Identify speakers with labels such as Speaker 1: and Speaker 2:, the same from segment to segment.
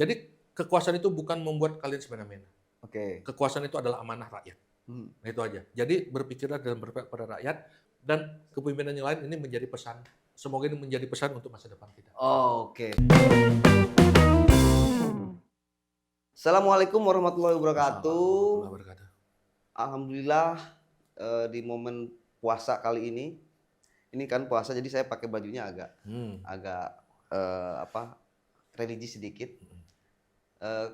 Speaker 1: Jadi kekuasaan itu bukan membuat kalian semena-mena.
Speaker 2: Oke.
Speaker 1: Kekuasaan itu adalah amanah rakyat. Nah, itu aja. Jadi berpikirlah dan berpihak pada rakyat dan kepemimpinan yang lain ini menjadi pesan. Semoga ini menjadi pesan untuk masa depan kita.
Speaker 2: Oke. Assalamualaikum warahmatullahi wabarakatuh.
Speaker 1: Warahmatullahi wabarakatuh.
Speaker 2: Alhamdulillah di momen puasa kali ini kan puasa jadi saya pakai bajunya agak religi sedikit.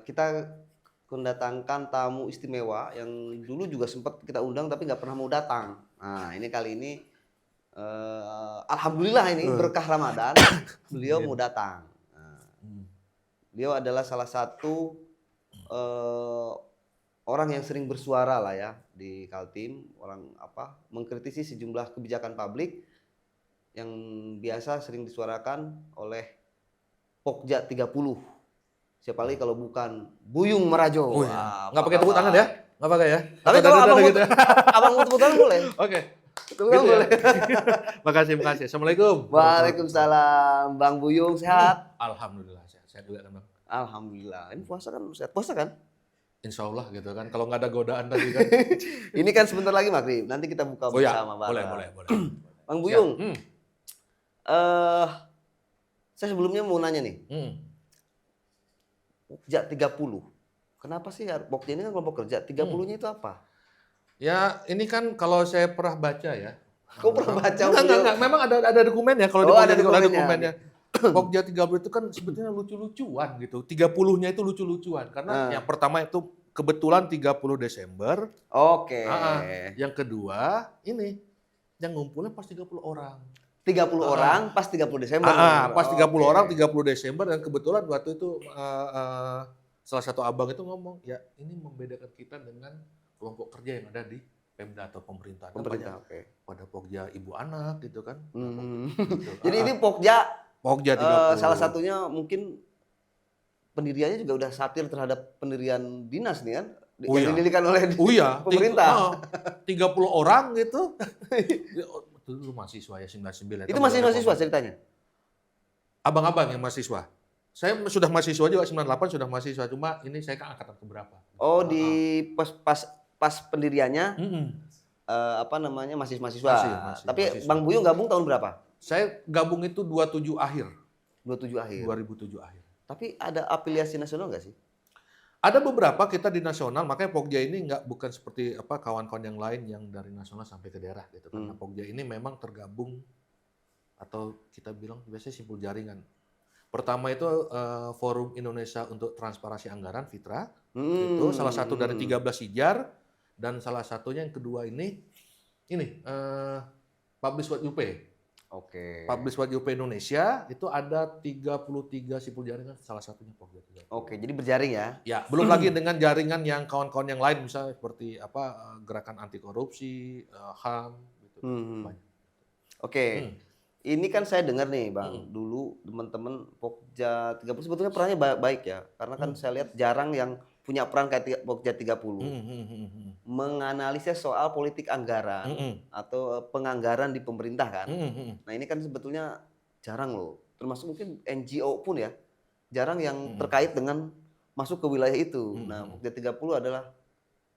Speaker 2: Kita mendatangkan tamu istimewa yang dulu juga sempat kita undang tapi nggak pernah mau datang. Nah ini kali ini alhamdulillah ini berkah Ramadan beliau mau datang. Nah, beliau adalah salah satu orang yang sering bersuara lah ya di Kaltim, orang mengkritisi sejumlah kebijakan publik yang biasa sering disuarakan oleh Pokja 30. Siapa lagi kalau bukan Buyung Merajo.
Speaker 1: Oh, iya. Nggak pakai tepuk tangan ya? Nggak pakai ya?
Speaker 2: Tapi kalau abang mau tepuk tangan boleh.
Speaker 1: Oke.
Speaker 2: Tepuk tangan boleh.
Speaker 1: Makasih. Assalamualaikum.
Speaker 2: Waalaikumsalam. Bang Buyung sehat?
Speaker 1: Alhamdulillah sehat juga kan Bang.
Speaker 2: Alhamdulillah. Ini puasa kan sehat? Puasa kan?
Speaker 1: Insya Allah gitu kan. Kalau nggak ada godaan tadi kan.
Speaker 2: Ini kan sebentar lagi maghrib. Nanti kita buka bersama Bang.
Speaker 1: Boleh.
Speaker 2: Bang Buyung. Saya sebelumnya mau nanya nih. Pokja 30. Kenapa sih Pokja ini kan kelompok kerja? 30-nya itu apa?
Speaker 1: Ya, ini kan kalau saya pernah baca ya.
Speaker 2: Kau pernah baca?
Speaker 1: Enggak. Memang ada dokumen ya kalau
Speaker 2: ada
Speaker 1: dokumennya. Pokja 30 itu kan sebetulnya lucu-lucuan gitu. 30-nya itu lucu-lucuan karena yang pertama itu kebetulan 30 Desember.
Speaker 2: Oke.
Speaker 1: Yang kedua ini yang ngumpulnya pas 30 orang.
Speaker 2: 30 orang pas 30 Desember.
Speaker 1: Pas 30 orang 30 Desember dan kebetulan waktu itu salah satu abang itu ngomong, ya ini membedakan kita dengan kelompok kerja yang ada di Pemda atau pemerintah. Pada Pokja ibu anak gitu kan.
Speaker 2: Gitu. Jadi ini Pokja 30. Salah satunya mungkin pendiriannya juga udah satir terhadap pendirian dinas nih kan. Yang didirikan oleh pemerintah.
Speaker 1: 30 orang gitu. Itu mahasiswa ya 99.
Speaker 2: Itu masih mahasiswa ceritanya?
Speaker 1: Abang-abang yang mahasiswa. Saya sudah mahasiswa juga 98 sudah mahasiswa, cuma ini saya kan angkatan keberapa.
Speaker 2: Oh, di pas pendiriannya masih mahasiswa. Tapi mahasiswa. Bang Buyung gabung tahun berapa?
Speaker 1: Saya gabung itu 27 akhir.
Speaker 2: 2007 akhir. Tapi ada afiliasi nasional nggak sih?
Speaker 1: Ada beberapa kita di nasional, makanya Pokja ini bukan seperti kawan-kawan yang lain yang dari nasional sampai ke daerah gitu. Karena Pokja ini memang tergabung atau kita bilang biasanya simpul jaringan. Pertama itu Forum Indonesia untuk Transparansi Anggaran (FITRA). Itu salah satu dari 13 IJAR dan salah satunya yang kedua ini Publish What You Pay.
Speaker 2: Oke.
Speaker 1: Publish What You Pay Indonesia itu ada 33 sipul jaringan, salah satunya Pokja 30.
Speaker 2: Oke, jadi berjaring ya?
Speaker 1: Ya, belum lagi dengan jaringan yang kawan-kawan yang lain misalnya seperti gerakan anti korupsi, HAM gitu.
Speaker 2: Oke. Ini kan saya dengar nih, Bang, dulu teman-teman Pokja 30 sebetulnya perannya baik ya. Karena kan saya lihat jarang yang punya peran kayak Pokja 30. Menganalisis soal politik anggaran atau penganggaran di pemerintah kan. Nah, ini kan sebetulnya jarang loh. Termasuk mungkin NGO pun ya. Jarang yang terkait dengan masuk ke wilayah itu. Nah, Pokja 30 adalah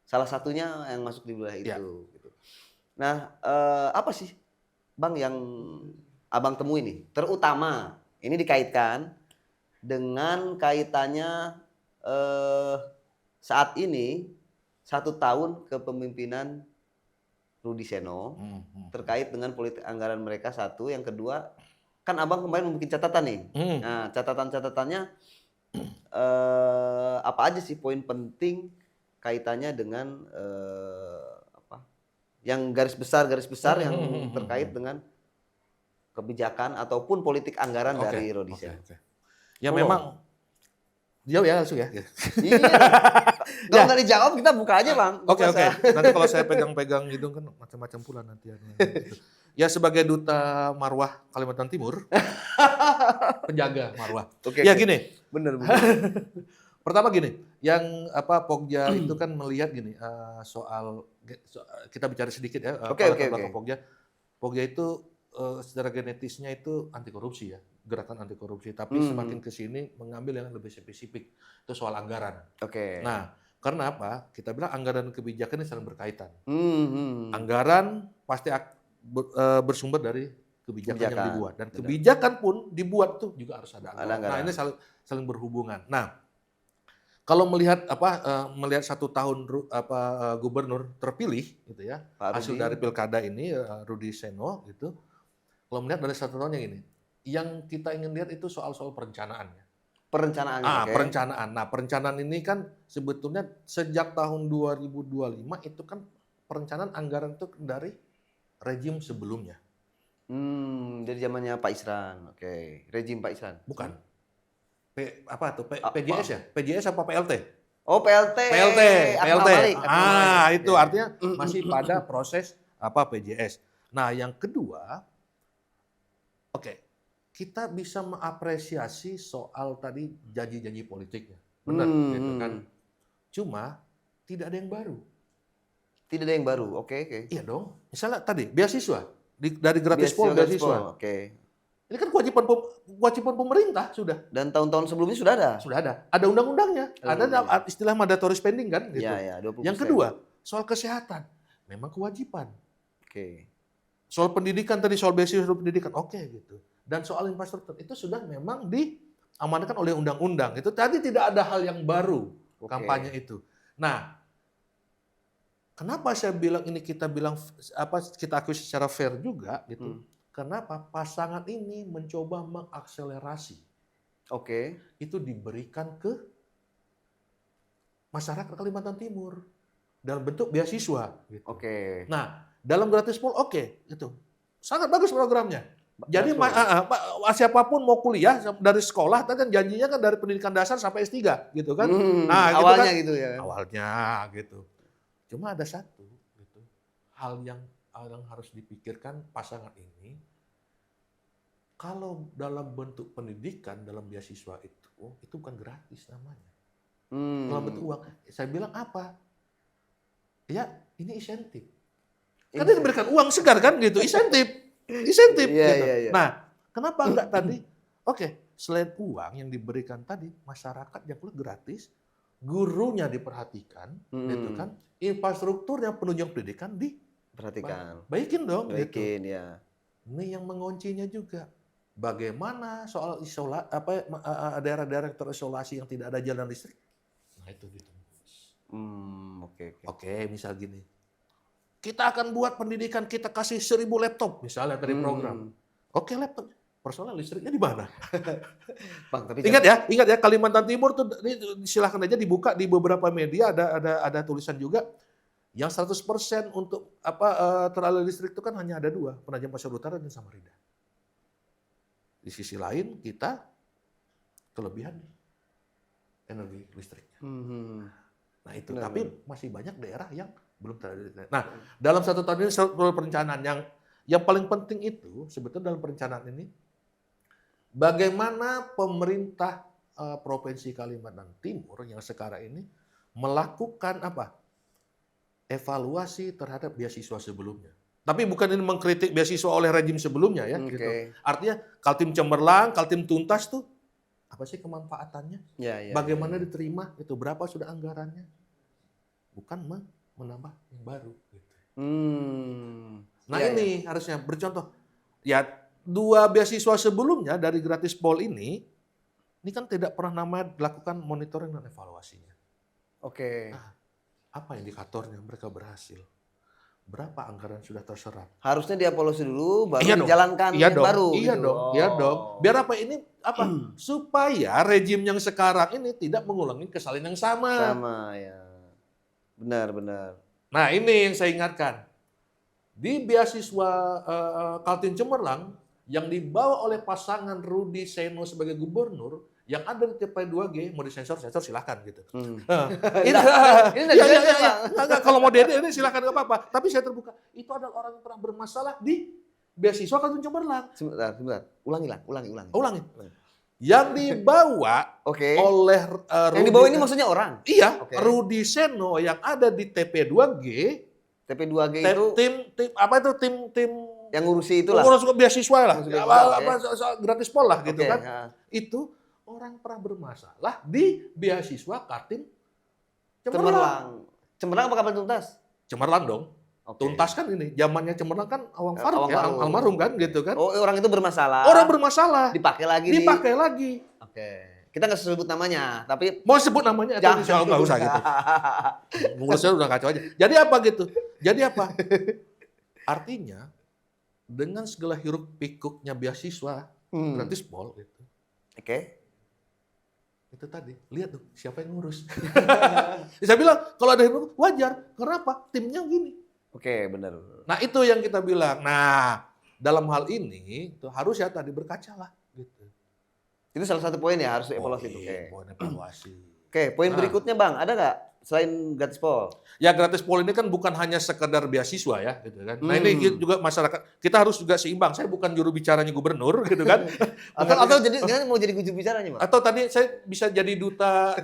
Speaker 2: salah satunya yang masuk di wilayah itu. Gitu. Nah, apa sih Bang yang Abang temui nih? Terutama ini dikaitkan dengan kaitannya saat ini 1 tahun kepemimpinan Rudi Seno terkait dengan politik anggaran mereka satu. Yang kedua, kan Abang kemarin membuat catatan nih. Nah, catatan-catatannya apa aja sih poin penting kaitannya dengan yang garis besar yang terkait dengan kebijakan ataupun politik anggaran dari Rudi Seno.
Speaker 1: Ya memang jauh ya langsung ya.
Speaker 2: Iya. Kalau nggak dijawab kita buka aja Bang.
Speaker 1: Oke. Nanti kalau saya pegang-pegang hidung kan macam-macam pula nanti. Ya sebagai duta marwah Kalimantan Timur, penjaga marwah. Ya gini.
Speaker 2: Bener.
Speaker 1: Pertama gini, yang Pokja itu kan melihat gini soal kita bicara sedikit ya.
Speaker 2: Oke.
Speaker 1: Pokja itu secara genetisnya itu anti korupsi ya. gerakan anti korupsi, tapi semakin ke sini mengambil yang lebih spesifik. Itu soal anggaran.
Speaker 2: Oke.
Speaker 1: Nah, karena apa? Kita bilang anggaran dan kebijakan ini saling berkaitan.
Speaker 2: Anggaran
Speaker 1: Anggaran pasti bersumber dari kebijakan yang
Speaker 2: Kebijakan,
Speaker 1: dibuat, dan
Speaker 2: benar.
Speaker 1: kebijakan pun dibuat tuh juga harus ada
Speaker 2: Ada
Speaker 1: anggaran. Nah,
Speaker 2: anggaran.
Speaker 1: ini saling berhubungan. Nah, kalau melihat melihat 1 tahun gubernur terpilih gitu ya,
Speaker 2: Pak
Speaker 1: hasil
Speaker 2: Rudi.
Speaker 1: dari pilkada ini Rudi Seno gitu. Kalau melihat dari 1 tahun yang ini, yang kita ingin lihat itu soal perencanaannya.
Speaker 2: Perencanaannya, oke.
Speaker 1: Perencanaan. Nah, perencanaan ini kan sebetulnya sejak tahun 2025 itu kan perencanaan anggaran itu dari rejim sebelumnya.
Speaker 2: Dari zamannya Pak Isran, oke. Rezim Pak Isran.
Speaker 1: Bukan. Apa tuh?
Speaker 2: Apa?
Speaker 1: PJS ya? PJS apa PLT?
Speaker 2: Oh, PLT.
Speaker 1: PLT.
Speaker 2: Akmal Malik, Akmal Malik.
Speaker 1: Itu
Speaker 2: Oke.
Speaker 1: artinya masih pada proses PJS. Nah, yang kedua, oke, kita bisa mengapresiasi soal tadi janji-janji politiknya. Benar gitu kan. Cuma tidak ada yang baru.
Speaker 2: Tidak ada yang baru, oke.
Speaker 1: Iya dong. Misalnya tadi beasiswa dari gratis pol beasiswa.
Speaker 2: Oke.
Speaker 1: Ini kan kewajiban pemerintah sudah.
Speaker 2: Dan tahun-tahun sebelumnya sudah ada.
Speaker 1: Sudah ada. Ada undang-undangnya. Ada istilah mandatory spending kan gitu.
Speaker 2: Iya, 20%.
Speaker 1: Yang kedua, soal kesehatan. Memang kewajiban.
Speaker 2: Oke.
Speaker 1: Soal pendidikan tadi, soal beasiswa pendidikan, oke gitu. Dan soal infrastruktur itu sudah memang diamanatkan oleh undang-undang. Itu tadi tidak ada hal yang baru kampanye itu. Nah, kenapa saya bilang ini kita akui secara fair juga gitu. Kenapa pasangan ini mencoba mengakselerasi.
Speaker 2: Oke.
Speaker 1: Itu diberikan ke masyarakat Kalimantan Timur dalam bentuk beasiswa gitu.
Speaker 2: Oke.
Speaker 1: Nah, dalam gratis pol itu. Sangat bagus programnya. Jadi siapapun mau kuliah dari sekolah, kan janjinya kan dari pendidikan dasar sampai S3 gitu kan. Nah,
Speaker 2: awalnya
Speaker 1: gitu
Speaker 2: gitu ya.
Speaker 1: Awalnya gitu. Cuma ada satu gitu. Hal yang harus dipikirkan pasangan ini, kalau dalam bentuk pendidikan dalam beasiswa itu bukan gratis namanya. Dalam bentuk uang. Saya bilang apa? Ya, ini insentif. Karena diberikan uang segar kan gitu, insentif gitu.
Speaker 2: Iya.
Speaker 1: Nah, kenapa enggak tadi? Oke, selain uang yang diberikan tadi, masyarakat yang gratis, gurunya diperhatikan, gitu kan? Infrastrukturnya penunjang pendidikan
Speaker 2: perhatikan.
Speaker 1: Baikin dong.
Speaker 2: Baikin
Speaker 1: gitu.
Speaker 2: ya.
Speaker 1: Ini yang menguncinya juga. Bagaimana soal daerah-daerah terisolasi yang tidak ada jalan listrik? Nah itu ditembus. Oke, misal gini. Kita akan buat pendidikan, kita kasih 1.000 laptop misalnya dari program. Oke, laptop. Persoalan listriknya di mana?
Speaker 2: Bang, tapi
Speaker 1: ingat ya Kalimantan Timur tuh ini silahkan aja dibuka di beberapa media ada tulisan juga yang 100% untuk teraliri listrik itu kan hanya ada 2, Penajam Pasir Utara dan Samarinda. Di sisi lain kita kelebihan energi listriknya. Nah itu, tapi masih banyak daerah yang belum teraliri listrik. Nah, dalam 1 tahun ini soal perencanaan yang paling penting itu sebetulnya dalam perencanaan ini bagaimana pemerintah Provinsi Kalimantan Timur yang sekarang ini melakukan evaluasi terhadap beasiswa sebelumnya. Tapi bukan ini mengkritik beasiswa oleh rejim sebelumnya ya. Gitu. Artinya Kaltim Cemerlang, Kaltim Tuntas tuh apa sih kemanfaatannya? Bagaimana diterima? Itu berapa sudah anggarannya? Bukan menambah yang baru. Gitu. Nah ini harusnya bercontoh. Ya 2 beasiswa sebelumnya dari gratis pol ini kan tidak pernah dilakukan monitoring dan evaluasinya. Nah, apa indikatornya mereka berhasil? Berapa anggaran sudah terserap?
Speaker 2: Harusnya dievaluasi dulu, baru dijalankan yang baru.
Speaker 1: Iya dong. Biar supaya rejim yang sekarang ini tidak mengulangi kesalahan yang sama.
Speaker 2: Sama ya. Benar.
Speaker 1: Nah ini yang saya ingatkan. Di beasiswa Kaltim Cemerlang yang dibawa oleh pasangan Rudi Seno sebagai gubernur, yang ada di TP2G, mau disensor silahkan gitu. Enggak, kalau mau ini silahkan nggak apa-apa. Tapi saya terbuka, itu adalah orang yang pernah bermasalah di beasiswa Kaltim Cemerlang.
Speaker 2: Sebentar. Ulangi.
Speaker 1: Yang dibawa oleh Rudi.
Speaker 2: Yang dibawa ini maksudnya orang?
Speaker 1: Iya, Rudi Seno yang ada di TP2G.
Speaker 2: TP2G itu
Speaker 1: tim
Speaker 2: Yang ngurusi itulah.
Speaker 1: Ngurus beasiswa lah,
Speaker 2: Ngurus beasiswa,
Speaker 1: soal gratis pol lah gitu
Speaker 2: Oke,
Speaker 1: kan.
Speaker 2: ya.
Speaker 1: Itu orang pernah bermasalah di beasiswa Kaltim Cemerlang.
Speaker 2: Cemerlang. Cemerlang apa kapan tuntas?
Speaker 1: Cemerlang dong.
Speaker 2: Oke.
Speaker 1: Tuntas kan ini, zamannya Cemerlang kan Awang Faruk
Speaker 2: Awang
Speaker 1: ya,
Speaker 2: Faruk.
Speaker 1: almarhum kan gitu kan.
Speaker 2: Oh, orang itu bermasalah.
Speaker 1: Orang bermasalah,
Speaker 2: dipakai lagi
Speaker 1: dipakai lagi.
Speaker 2: Oke. Kita nggak sebut namanya, tapi
Speaker 1: Mau sebut namanya atau
Speaker 2: jangan
Speaker 1: nggak usah gitu. Ngurusnya udah kacau aja. Jadi apa gitu? Jadi apa? Artinya dengan segala hiruk pikuknya beasiswa gratis pol gitu.
Speaker 2: Oke.
Speaker 1: Itu tadi, lihat tuh siapa yang ngurus. Saya bilang kalau ada yang wajar, kenapa? Timnya gini.
Speaker 2: Oke, benar.
Speaker 1: Nah itu yang kita bilang. Nah dalam hal ini itu harus ya tadi berkacalah gitu.
Speaker 2: Itu salah satu poin ya, harus evaluasi. Oke.
Speaker 1: Poin evaluasi.
Speaker 2: Oke, poin berikutnya Bang, ada nggak selain gratis pol?
Speaker 1: Ya gratis pol ini kan bukan hanya sekedar beasiswa ya, gitu kan. Nah ini juga masyarakat kita harus juga seimbang. Saya bukan juru bicaranya gubernur, gitu kan.
Speaker 2: Atau jadi mau jadi juru bicaranya, Bang?
Speaker 1: Atau tadi saya bisa jadi duta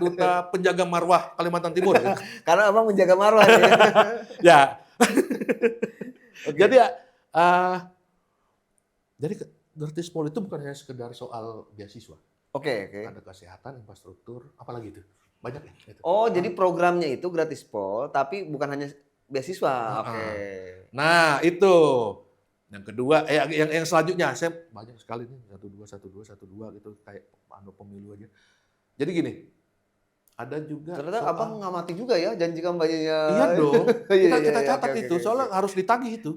Speaker 1: penjaga marwah Kalimantan Timur. Gitu.
Speaker 2: Karena Abang menjaga marwah ya.
Speaker 1: Ya. Jadi jadi gratis pol itu bukan hanya sekedar soal beasiswa.
Speaker 2: Oke.
Speaker 1: Ada kesehatan, infrastruktur, apalagi itu. Banyak ya. Gitu.
Speaker 2: Oh, jadi programnya itu gratis pol, tapi bukan hanya beasiswa. Oke.
Speaker 1: Nah, itu. Yang kedua, yang selanjutnya, saya banyak sekali nih, 12 gitu, kayak pemilu aja. Jadi gini, ada juga
Speaker 2: Ternyata
Speaker 1: soal,
Speaker 2: Abang ngamati juga ya janji kampanyenya.
Speaker 1: iya dong, kita
Speaker 2: Iya,
Speaker 1: catat
Speaker 2: oke,
Speaker 1: itu,
Speaker 2: oke,
Speaker 1: soalnya harus ditagih itu.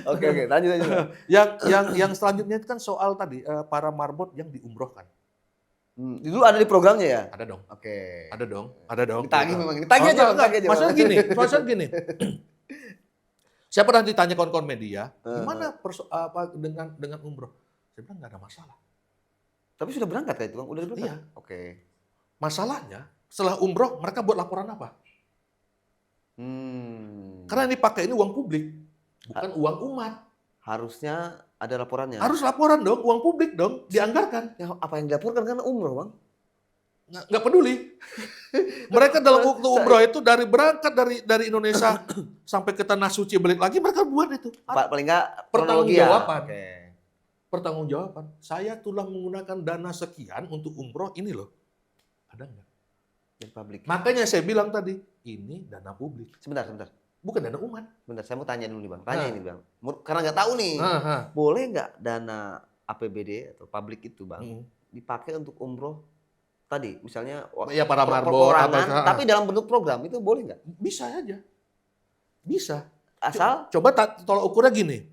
Speaker 2: Oke, lanjut.
Speaker 1: Yang selanjutnya itu kan soal tadi, para marbot yang diumrohkan.
Speaker 2: Dulu ada di programnya ya?
Speaker 1: Ada dong.
Speaker 2: Oke.
Speaker 1: Ada dong.
Speaker 2: Ditagih memang. Ditagih aja, Bang.
Speaker 1: Maksudnya gini. Saya pernah ditanya kawan-kawan media, gimana dengan umroh? Saya bilang nggak ada masalah.
Speaker 2: Tapi sudah berangkat ya itu, Bang? Udah berangkat?
Speaker 1: Iya.
Speaker 2: Oke.
Speaker 1: Masalahnya, setelah umroh mereka buat laporan apa? Karena yang dipakai ini uang publik, bukan uang umat.
Speaker 2: Harusnya ada laporannya.
Speaker 1: Harus laporan dong, uang publik dong, dianggarkan.
Speaker 2: Ya, apa yang dilaporkan kan umroh, Bang?
Speaker 1: Nggak peduli. Mereka dalam waktu umroh itu berangkat dari Indonesia sampai ke tanah suci balik lagi mereka buat itu.
Speaker 2: Paling nggak
Speaker 1: Pertanggungjawaban.
Speaker 2: Oke.
Speaker 1: Pertanggungjawaban. Saya telah menggunakan dana sekian untuk umroh ini loh. Ada nggak?
Speaker 2: Dan publik.
Speaker 1: Makanya saya bilang tadi, ini dana publik.
Speaker 2: Sebentar.
Speaker 1: Bukan dana umat.
Speaker 2: Bentar, saya mau tanya dulu nih, Bang. Tanya ini, Bang. Karena nggak tahu nih. Boleh nggak dana APBD atau publik itu, Bang, dipakai untuk umroh tadi? Misalnya
Speaker 1: ya para marbot,
Speaker 2: tapi dalam bentuk program itu boleh nggak?
Speaker 1: Bisa aja. Bisa.
Speaker 2: Asal?
Speaker 1: Coba tolak ukurnya gini.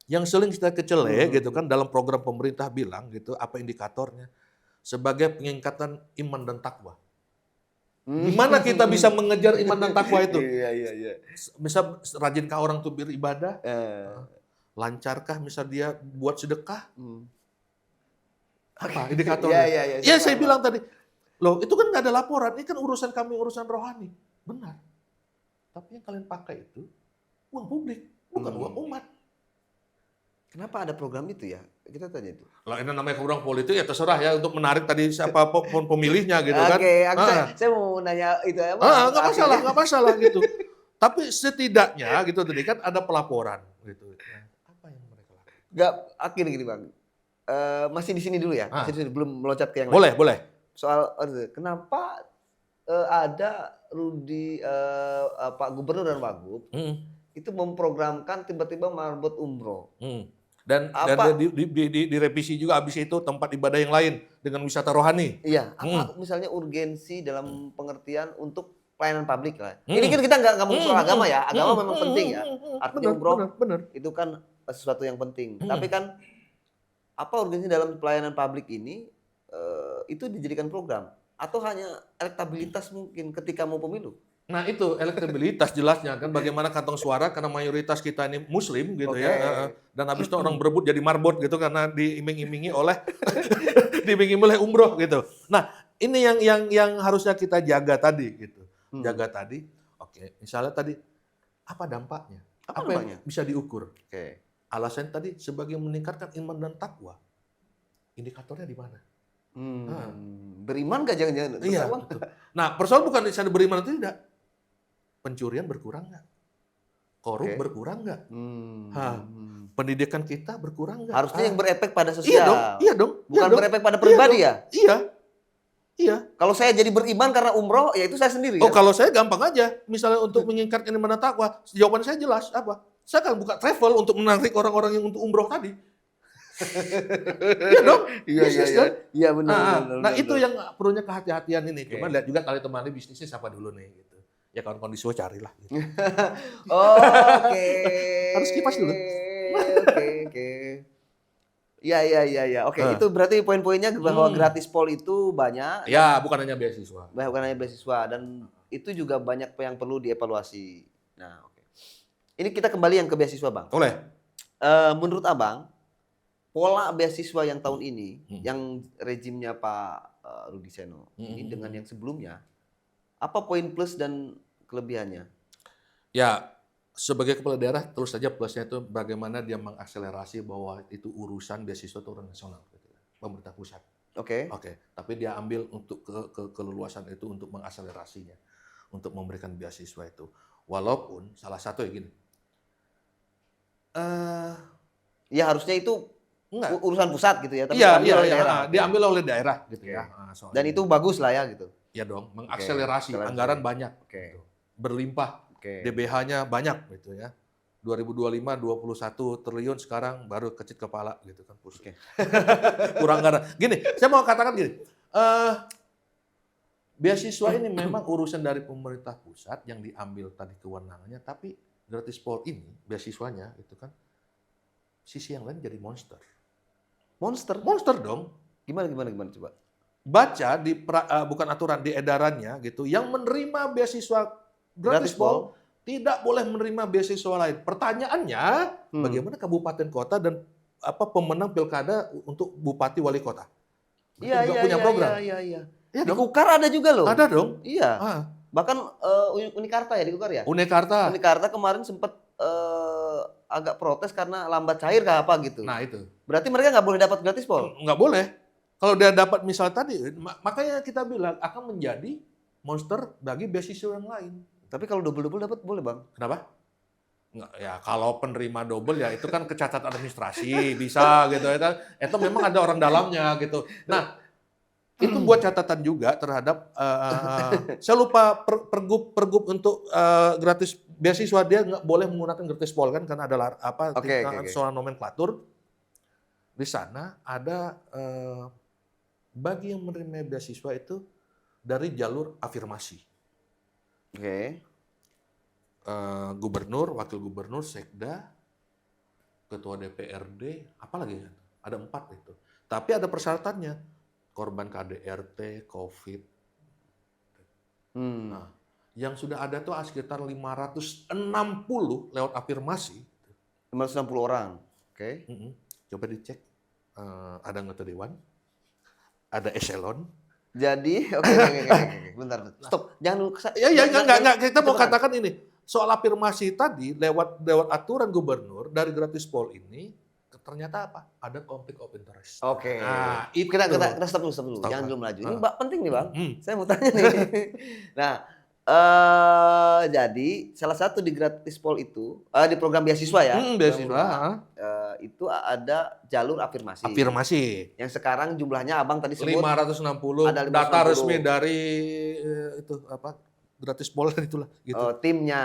Speaker 1: Yang sering kita kecele gitu kan dalam program pemerintah bilang gitu, apa indikatornya? Sebagai pengingkatan iman dan takwa. Gimana kita bisa mengejar iman dan takwa itu?
Speaker 2: Iya.
Speaker 1: Bisa rajinkah orang tuh beribadah? Lancarkah misal dia buat sedekah? Apa indikatornya?
Speaker 2: Iya.
Speaker 1: Iya saya bilang tadi, loh itu kan nggak ada laporan, ini kan urusan kami, urusan rohani. Benar. Tapi yang kalian pakai itu uang publik, bukan uang umat.
Speaker 2: Kenapa ada program itu ya? Kita tanya itu.
Speaker 1: Lah ini namanya program politik ya terserah ya untuk menarik tadi siapa pemilihnya gitu kan.
Speaker 2: Oke, saya mau nanya itu ya.
Speaker 1: Nggak masalah gitu. Tapi setidaknya gitu tadi kan ada pelaporan gitu. Apa yang mereka lakukan?
Speaker 2: Nggak, akhirnya gini Bang. Masih di sini dulu ya. Masih di sini, belum meloncat ke yang
Speaker 1: lain. Boleh.
Speaker 2: Soal kenapa ada Rudi Pak Gubernur dan Wagub itu memprogramkan tiba-tiba marbot umroh.
Speaker 1: Dan direvisi juga habis itu tempat ibadah yang lain dengan wisata rohani.
Speaker 2: Iya, apa misalnya urgensi dalam pengertian untuk pelayanan publik lah. Ini kan kita nggak ngomong soal agama ya, agama memang penting ya. Artinya umroh itu kan sesuatu yang penting. Tapi kan apa urgensi dalam pelayanan publik ini itu dijadikan program atau hanya elektabilitas mungkin ketika mau pemilu?
Speaker 1: Nah itu elektabilitas jelasnya kan bagaimana kantong suara karena mayoritas kita ini muslim gitu ya dan habis itu orang berebut jadi marbot gitu karena diiming-imingi oleh umroh gitu. Nah ini yang harusnya kita jaga tadi gitu. Jaga tadi. Oke, misalnya tadi apa dampaknya? Apa yang bisa diukur? Alasan tadi sebagai meningkatkan iman dan takwa. Indikatornya di mana?
Speaker 2: Beriman gak jangan-jangan?
Speaker 1: Iya. Betul. Nah persoalan bukan di sana beriman atau tidak. Pencurian berkurang nggak? Korup
Speaker 2: Oke.
Speaker 1: berkurang nggak? Hah,
Speaker 2: Hmm.
Speaker 1: pendidikan kita berkurang nggak?
Speaker 2: Harusnya yang berefek pada
Speaker 1: Iya dong,
Speaker 2: sosial,
Speaker 1: iya dong, iya
Speaker 2: bukan
Speaker 1: dong,
Speaker 2: berefek pada
Speaker 1: iya
Speaker 2: pribadi
Speaker 1: dong,
Speaker 2: ya?
Speaker 1: iya, iya.
Speaker 2: Kalau saya jadi beriman karena umroh, ya itu saya sendiri
Speaker 1: Oh,
Speaker 2: kan?
Speaker 1: kalau saya gampang aja, misalnya untuk meningkatkan iman dan takwa, jawaban saya jelas, apa? Saya akan buka travel untuk menarik orang-orang yang untuk umroh tadi. Iya dong,
Speaker 2: Iya, iya,
Speaker 1: bisnis
Speaker 2: iya.
Speaker 1: kan?
Speaker 2: Iya, benar, benar, benar,
Speaker 1: Nah
Speaker 2: benar,
Speaker 1: itu
Speaker 2: benar.
Speaker 1: yang perlunya kehati-hatian ini.
Speaker 2: Oke.
Speaker 1: Cuman lihat juga kali teman bisnisnya siapa dulu nih gitu. Ya kawan-kawan di carilah gitu.
Speaker 2: Oke.
Speaker 1: Harus kipas dulu.
Speaker 2: Oke, oke. Iya, iya, iya, iya. Oke,
Speaker 1: Heeh.
Speaker 2: itu berarti poin-poinnya bahwa
Speaker 1: Hmm.
Speaker 2: gratis pol itu banyak
Speaker 1: Ya,
Speaker 2: dan
Speaker 1: bukan hanya beasiswa.
Speaker 2: bukan hanya beasiswa dan itu juga banyak yang perlu dievaluasi. Nah, oke. Ini kita kembali yang ke beasiswa, Bang.
Speaker 1: Boleh?
Speaker 2: Menurut Abang, pola beasiswa yang tahun ini,
Speaker 1: Hmm.
Speaker 2: yang rejimnya Pak Rudi Seno, ini
Speaker 1: Hmm.
Speaker 2: dengan yang sebelumnya, apa poin plus dan kelebihannya?
Speaker 1: Ya, sebagai kepala daerah terus saja plusnya itu bagaimana dia mengakselerasi bahwa itu urusan beasiswa itu urusan nasional gitu ya. Pemerintah pusat.
Speaker 2: Oke.
Speaker 1: Oke, tapi dia ambil untuk keleluasan itu untuk mengakselerasinya, untuk memberikan beasiswa itu. Walaupun salah satu ya gini.
Speaker 2: Ya harusnya itu
Speaker 1: Enggak.
Speaker 2: urusan pusat gitu ya, tapi
Speaker 1: Iya,
Speaker 2: diambil
Speaker 1: iya,
Speaker 2: oleh
Speaker 1: iya,
Speaker 2: daerah. Oke.
Speaker 1: diambil oleh daerah gitu
Speaker 2: Oke.
Speaker 1: ya. soal
Speaker 2: Dan
Speaker 1: ini.
Speaker 2: itu bagus lah ya gitu.
Speaker 1: Ya dong, mengakselerasi,
Speaker 2: akselerasi.
Speaker 1: anggaran banyak,
Speaker 2: Oke.
Speaker 1: gitu. Berlimpah,
Speaker 2: Oke.
Speaker 1: DBH-nya banyak gitu ya. 2025 21 triliun sekarang baru kecil kepala gitu kan.
Speaker 2: Oke.
Speaker 1: Kurang anggaran. Gini, saya mau katakan gini. Beasiswa ini memang urusan dari pemerintah pusat yang diambil tadi kewenangannya, tapi gratis pol ini beasiswanya itu kan sisi yang lain jadi monster.
Speaker 2: Monster.
Speaker 1: Monster dong.
Speaker 2: Gimana coba?
Speaker 1: Baca di bukan aturan di edarannya gitu, yang menerima beasiswa gratis pol tidak boleh menerima beasiswa lain. Pertanyaannya, bagaimana kabupaten kota dan pemenang pilkada untuk bupati wali kota?
Speaker 2: Iya,
Speaker 1: Nggak
Speaker 2: iya,
Speaker 1: punya
Speaker 2: iya,
Speaker 1: program.
Speaker 2: iya, iya.
Speaker 1: Iya
Speaker 2: Di
Speaker 1: dong.
Speaker 2: Kukar ada juga loh.
Speaker 1: Ada dong.
Speaker 2: Iya.
Speaker 1: Ah,
Speaker 2: Bahkan Unikarta ya di Kukar ya?
Speaker 1: Unekarta.
Speaker 2: Unikarta kemarin sempat agak protes karena lambat cair kah apa gitu.
Speaker 1: Nah itu.
Speaker 2: Berarti mereka nggak boleh dapat gratis pol?
Speaker 1: Nggak boleh. Kalau dia dapat misal tadi, makanya kita bilang akan menjadi monster bagi beasiswa yang lain.
Speaker 2: Tapi kalau double-double dapat boleh, Bang?
Speaker 1: Kenapa? Nggak, ya kalau penerima double ya itu kan kecacatan administrasi bisa gitu ya. Itu memang ada orang dalamnya gitu. Nah itu buat catatan juga terhadap saya lupa pergub untuk gratis beasiswa dia nggak boleh menggunakan gratis pol kan karena ada
Speaker 2: Oke.
Speaker 1: soal nomenklatur. Di sana ada bagi yang menerima beasiswa itu dari jalur afirmasi.
Speaker 2: Oke.
Speaker 1: Gubernur, wakil gubernur, sekda, ketua DPRD, apalagi ya? Ada 4 itu. Tapi ada persyaratannya, korban KDRT, COVID. Nah, yang sudah ada tuh sekitar 560 lewat afirmasi.
Speaker 2: 560 orang. Oke.
Speaker 1: Coba dicek, ada anggota dewan, ada eselon.
Speaker 2: Jadi, oke. Bentar. Stop. Jangan dulu.
Speaker 1: Enggak. Kita mau katakan ini. Soal afirmasi tadi lewat aturan gubernur dari gratis pol ini ternyata apa? Ada konflik of interest.
Speaker 2: Oke.
Speaker 1: Nah, itu
Speaker 2: Kita stop dulu. Jangan dulu melaju. Ini penting nih, Bang. Saya mau tanya nih. Nah, jadi salah satu di gratis pol itu di program beasiswa ya.
Speaker 1: Beasiswa.
Speaker 2: Itu ada jalur afirmasi.
Speaker 1: Afirmasi.
Speaker 2: Yang sekarang jumlahnya Abang tadi sebut
Speaker 1: 560.
Speaker 2: ada 560.
Speaker 1: Data resmi dari itu gratis pol itulah gitu.
Speaker 2: Timnya.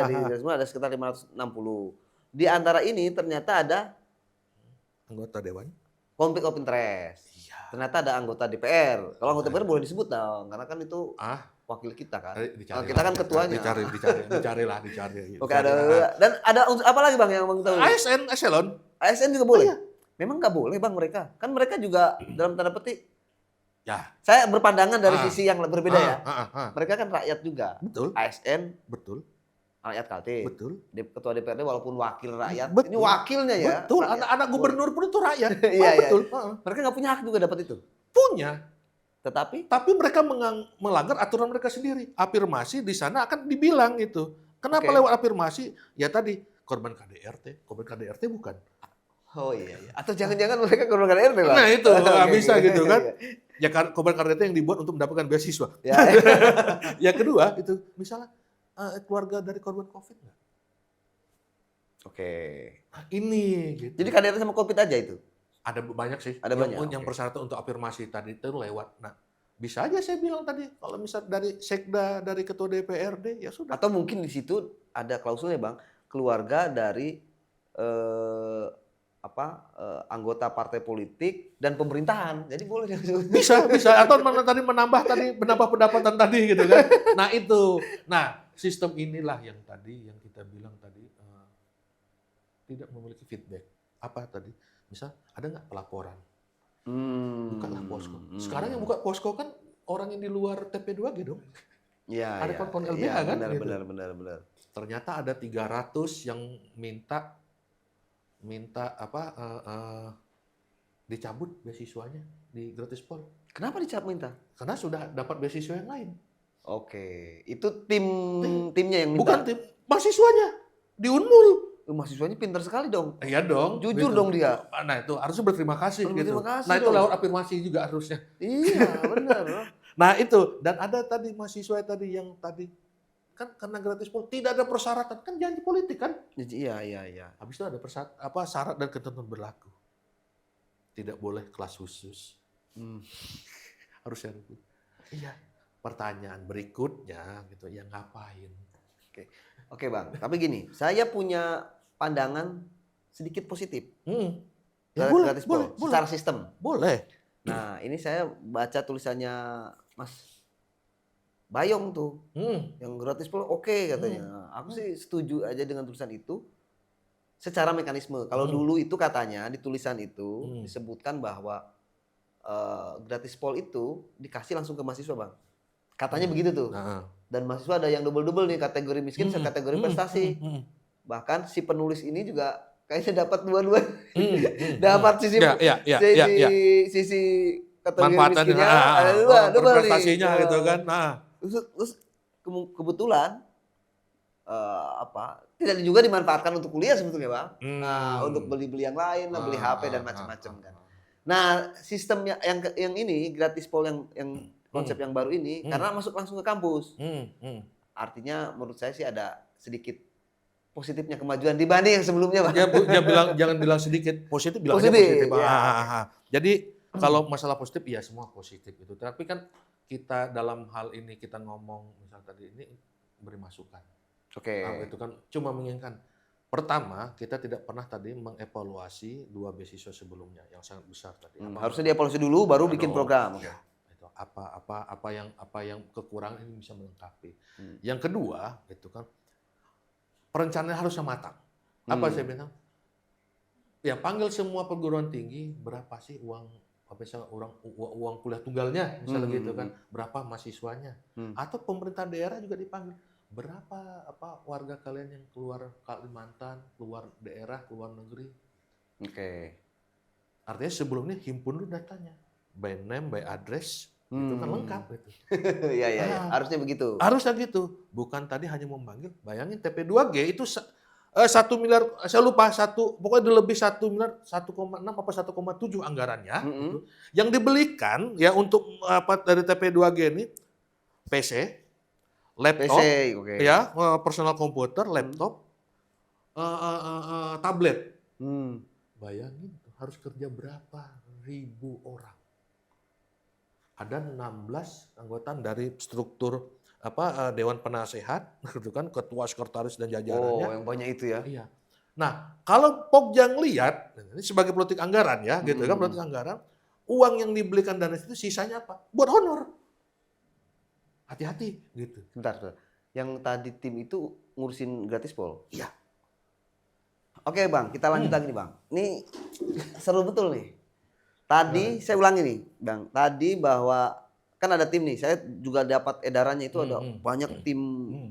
Speaker 2: Dari semua ada sekitar 560. Di antara ini ternyata ada
Speaker 1: anggota dewan.
Speaker 2: Konflik of interest.
Speaker 1: Iya.
Speaker 2: Ternyata ada anggota DPR. Kalau anggota DPR boleh disebut dong, karena kan itu wakil kita kan. Kita kan ketuanya.
Speaker 1: Dicari.
Speaker 2: Oke, dan ada apa lagi Bang yang Bang tahu?
Speaker 1: ASN, eselon.
Speaker 2: ASN juga boleh. Iya. Memang nggak boleh Bang mereka. Kan mereka juga dalam tanda petik.
Speaker 1: Ya.
Speaker 2: Saya berpandangan dari sisi yang berbeda ya. Mereka kan rakyat juga.
Speaker 1: Betul.
Speaker 2: ASN.
Speaker 1: Betul.
Speaker 2: Rakyat Kaltim.
Speaker 1: Betul.
Speaker 2: Ketua DPRD walaupun wakil rakyat.
Speaker 1: Betul.
Speaker 2: Ini wakilnya ya.
Speaker 1: Betul. Anak gubernur pun itu rakyat.
Speaker 2: Iya,
Speaker 1: betul.
Speaker 2: Mereka nggak punya hak juga dapat itu.
Speaker 1: Punya.
Speaker 2: Tapi
Speaker 1: mereka melanggar aturan mereka sendiri. Afirmasi di sana akan dibilang itu. Kenapa lewat afirmasi? Ya tadi korban KDRT. Korban KDRT bukan.
Speaker 2: Oh iya. Atau jangan-jangan mereka korban KDRT, Bang.
Speaker 1: Nah itu nggak bisa gitu kan. Ya korban KDRT yang dibuat untuk mendapatkan beasiswa.
Speaker 2: Ya.
Speaker 1: Yang kedua itu misalnya keluarga dari korban COVID nggak?
Speaker 2: Oke.
Speaker 1: Nah, ini gitu.
Speaker 2: Jadi KDRT sama Covid aja itu?
Speaker 1: Ada banyak sih.
Speaker 2: Ada banyak.
Speaker 1: Yang persyaratan untuk afirmasi tadi itu lewat. Nah, bisa aja saya bilang tadi kalau misal dari sekda, dari ketua DPRD ya sudah.
Speaker 2: Atau mungkin di situ ada klausulnya Bang, keluarga dari anggota partai politik dan pemerintahan. Jadi boleh.
Speaker 1: Bisa. Atau tadi menambah pendapatan tadi gitu kan. Nah itu. Nah sistem inilah yang kita bilang tadi tidak memiliki feedback. Apa tadi? Misal ada nggak pelaporan? Bukalah posko. Sekarang yang buka posko kan orang yang di luar TP2G dong.
Speaker 2: Iya.
Speaker 1: Ada kawan-kawan LBH kan?
Speaker 2: Benar.
Speaker 1: Ternyata ada 300 yang minta dicabut beasiswanya di Gratispol.
Speaker 2: Kenapa dicabut minta?
Speaker 1: Karena sudah dapat beasiswa yang lain.
Speaker 2: Oke, itu timnya yang minta.
Speaker 1: Bukan tim, mahasiswanya di Unmul.
Speaker 2: Mahasiswanya pintar sekali dong.
Speaker 1: Iya dong.
Speaker 2: Jujur dong dia.
Speaker 1: Nah itu harusnya berterima kasih gitu.
Speaker 2: Berterima kasih
Speaker 1: Nah itu
Speaker 2: dong.
Speaker 1: lewat afirmasi juga harusnya.
Speaker 2: Iya, benar.
Speaker 1: Nah itu, dan ada tadi mahasiswa tadi yang tadi kan karena Gratispol tidak ada persyaratan, kan janji politik kan?
Speaker 2: Iya.
Speaker 1: Habis itu ada syarat dan ketentuan berlaku. Tidak boleh kelas khusus. Harusnya itu. Iya. Pertanyaan berikutnya gitu, yang ngapain?
Speaker 2: Oke Bang, tapi gini, saya punya pandangan sedikit positif.
Speaker 1: Ya,
Speaker 2: Gratispol
Speaker 1: boleh.
Speaker 2: Secara sistem.
Speaker 1: Boleh.
Speaker 2: Nah, ini saya baca tulisannya Mas Bayong tuh, yang Gratispol oke katanya. Nah, aku sih setuju aja dengan tulisan itu. Secara mekanisme, kalau dulu itu katanya di tulisan itu disebutkan bahwa Gratispol itu dikasih langsung ke mahasiswa Bang. Katanya begitu tuh. Dan mahasiswa ada yang double-double nih, kategori miskin, kategori prestasi. Bahkan si penulis ini juga kayaknya dapat dua-dua. Dapat sisi kategori miskinnya, ada
Speaker 1: prestasinya gitu kan.
Speaker 2: Terus kebetulan tidak juga dimanfaatkan untuk kuliah sebetulnya Bang. Nah, untuk beli-beli yang lain, beli HP dan macam-macam kan. Nah, sistemnya yang ini Gratispol yang konsep yang baru ini karena masuk langsung ke kampus. Artinya menurut saya sih ada sedikit positifnya kemajuan dibanding yang sebelumnya, Pak.
Speaker 1: Dia bilang jangan bilang sedikit, positif bilang
Speaker 2: positif.
Speaker 1: Ya. Jadi kalau masalah positif ya semua positif itu. Tapi kan kita dalam hal ini kita ngomong misal tadi ini beri masukan.
Speaker 2: Oke.
Speaker 1: Nah, itu kan cuma menginginkan. Pertama, kita tidak pernah tadi mengevaluasi 2 beasiswa sebelumnya yang sangat besar tadi.
Speaker 2: Harusnya dievaluasi dulu baru bikin program.
Speaker 1: Ya, itu apa yang kekurangan ini bisa melengkapi. Yang kedua, itu kan perencanaan harusnya matang. Apa saya bilang? Ya panggil semua perguruan tinggi, berapa sih uang kuliah tunggalnya, misalnya gitu kan, berapa mahasiswanya, atau pemerintah daerah juga dipanggil, berapa warga kalian yang keluar Kalimantan, keluar daerah, keluar negeri.
Speaker 2: Oke.
Speaker 1: Artinya sebelumnya himpun dulu datanya, by name, by address, itu kan lengkap gitu.
Speaker 2: Iya. Harusnya begitu.
Speaker 1: Harusnya gitu. Bukan tadi hanya memanggil. Bayangin TP2G itu 1 miliar, saya lupa pokoknya lebih 1 miliar, 1,6 apa 1,7 anggarannya. Gitu. Yang dibelikan ya untuk dari TP2G ini PC, laptop, ya personal komputer, laptop, tablet. Bayangin harus kerja berapa ribu orang. Ada 16 anggota dari struktur Dewan Penasehat, gitu kan, ketua, sekretaris dan jajarannya.
Speaker 2: Oh, yang banyak itu ya.
Speaker 1: Iya. Nah, kalau Pokja lihat, ini sebagai politik anggaran ya, gitu kan, politik anggaran, uang yang dibelikan dan itu sisanya apa? Buat honor. Hati-hati, gitu.
Speaker 2: Bentar. Yang tadi tim itu ngurusin Gratispol?
Speaker 1: Iya.
Speaker 2: Oke Bang, kita lanjut lagi nih Bang. Ini seru betul nih. Tadi saya ulangi nih Bang, tadi bahwa kan ada tim nih, saya juga dapat edarannya itu ada banyak tim,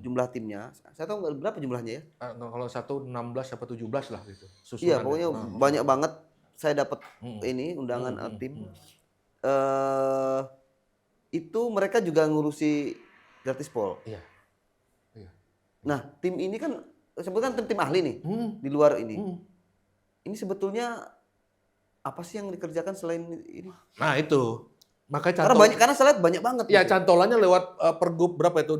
Speaker 2: jumlah timnya. Saya tahu nggak berapa jumlahnya ya?
Speaker 1: Kalau 16 sampai 17 lah gitu.
Speaker 2: Iya, pokoknya banyak banget saya dapat ini undangan tim. Itu mereka juga ngurusi Gratispol.
Speaker 1: Iya.
Speaker 2: Nah, tim ini kan sebetulnya tim ahli nih di luar ini. Ini sebetulnya apa sih yang dikerjakan selain ini?
Speaker 1: Nah itu, makanya
Speaker 2: karena saya lihat banyak banget.
Speaker 1: Ya gitu. Cantolannya lewat pergub berapa itu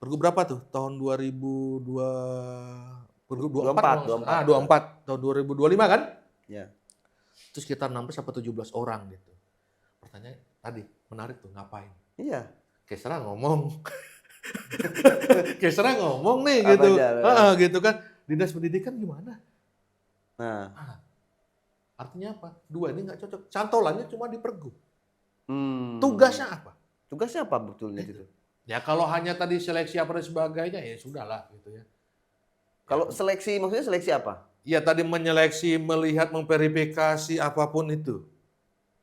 Speaker 1: Pergub berapa tuh? Tahun 2002 Pergub
Speaker 2: 24,
Speaker 1: 24.
Speaker 2: 24.
Speaker 1: 24 tahun 2025 kan?
Speaker 2: Ya.
Speaker 1: Itu sekitar 16 sampai 17 orang gitu. Pertanyaan tadi menarik tuh, ngapain?
Speaker 2: Iya.
Speaker 1: Kesra ngomong. Kesra ngomong nih
Speaker 2: Apa
Speaker 1: gitu.
Speaker 2: aja.
Speaker 1: Gitu kan. Dinas pendidikan gimana?
Speaker 2: Nah.
Speaker 1: Artinya apa? Dua ini nggak cocok. Cantolannya cuma di Pergub.
Speaker 2: Hmm.
Speaker 1: Tugasnya apa?
Speaker 2: Tugasnya apa betulnya itu?
Speaker 1: Ya kalau hanya tadi seleksi apa dan sebagainya ya sudahlah gitu ya.
Speaker 2: Kalau seleksi maksudnya seleksi apa?
Speaker 1: Ya tadi menyeleksi, melihat, memverifikasi apapun itu.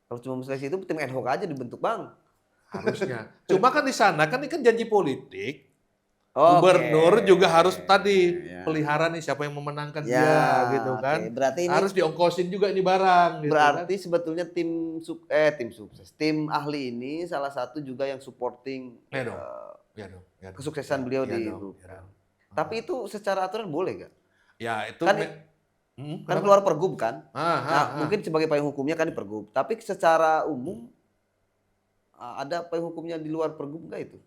Speaker 2: Kalau cuma seleksi itu tim ad hoc aja dibentuk, Bang.
Speaker 1: Harusnya. Cuma kan di sana kan ini kan janji politik.
Speaker 2: Oke.
Speaker 1: Gubernur juga harus tadi
Speaker 2: Ya.
Speaker 1: pelihara nih siapa yang memenangkan
Speaker 2: Ya,
Speaker 1: dia gitu kan.
Speaker 2: oke. Berarti ini
Speaker 1: harus diongkosin juga ini barang gitu
Speaker 2: berarti
Speaker 1: kan.
Speaker 2: sebetulnya tim sukses. Tim ahli ini salah satu juga yang supporting
Speaker 1: Ya dong. Ya dong.
Speaker 2: kesuksesan beliau
Speaker 1: Ya
Speaker 2: di
Speaker 1: dong.
Speaker 2: grup.
Speaker 1: Ya dong.
Speaker 2: Tapi itu secara aturan boleh gak?
Speaker 1: Ya itu
Speaker 2: Kan kan
Speaker 1: kenapa?
Speaker 2: keluar pergub kan? Nah,
Speaker 1: Mungkin
Speaker 2: mungkin sebagai payung hukumnya kan di pergub. Tapi secara umum ada payung hukumnya di luar pergub nggak itu?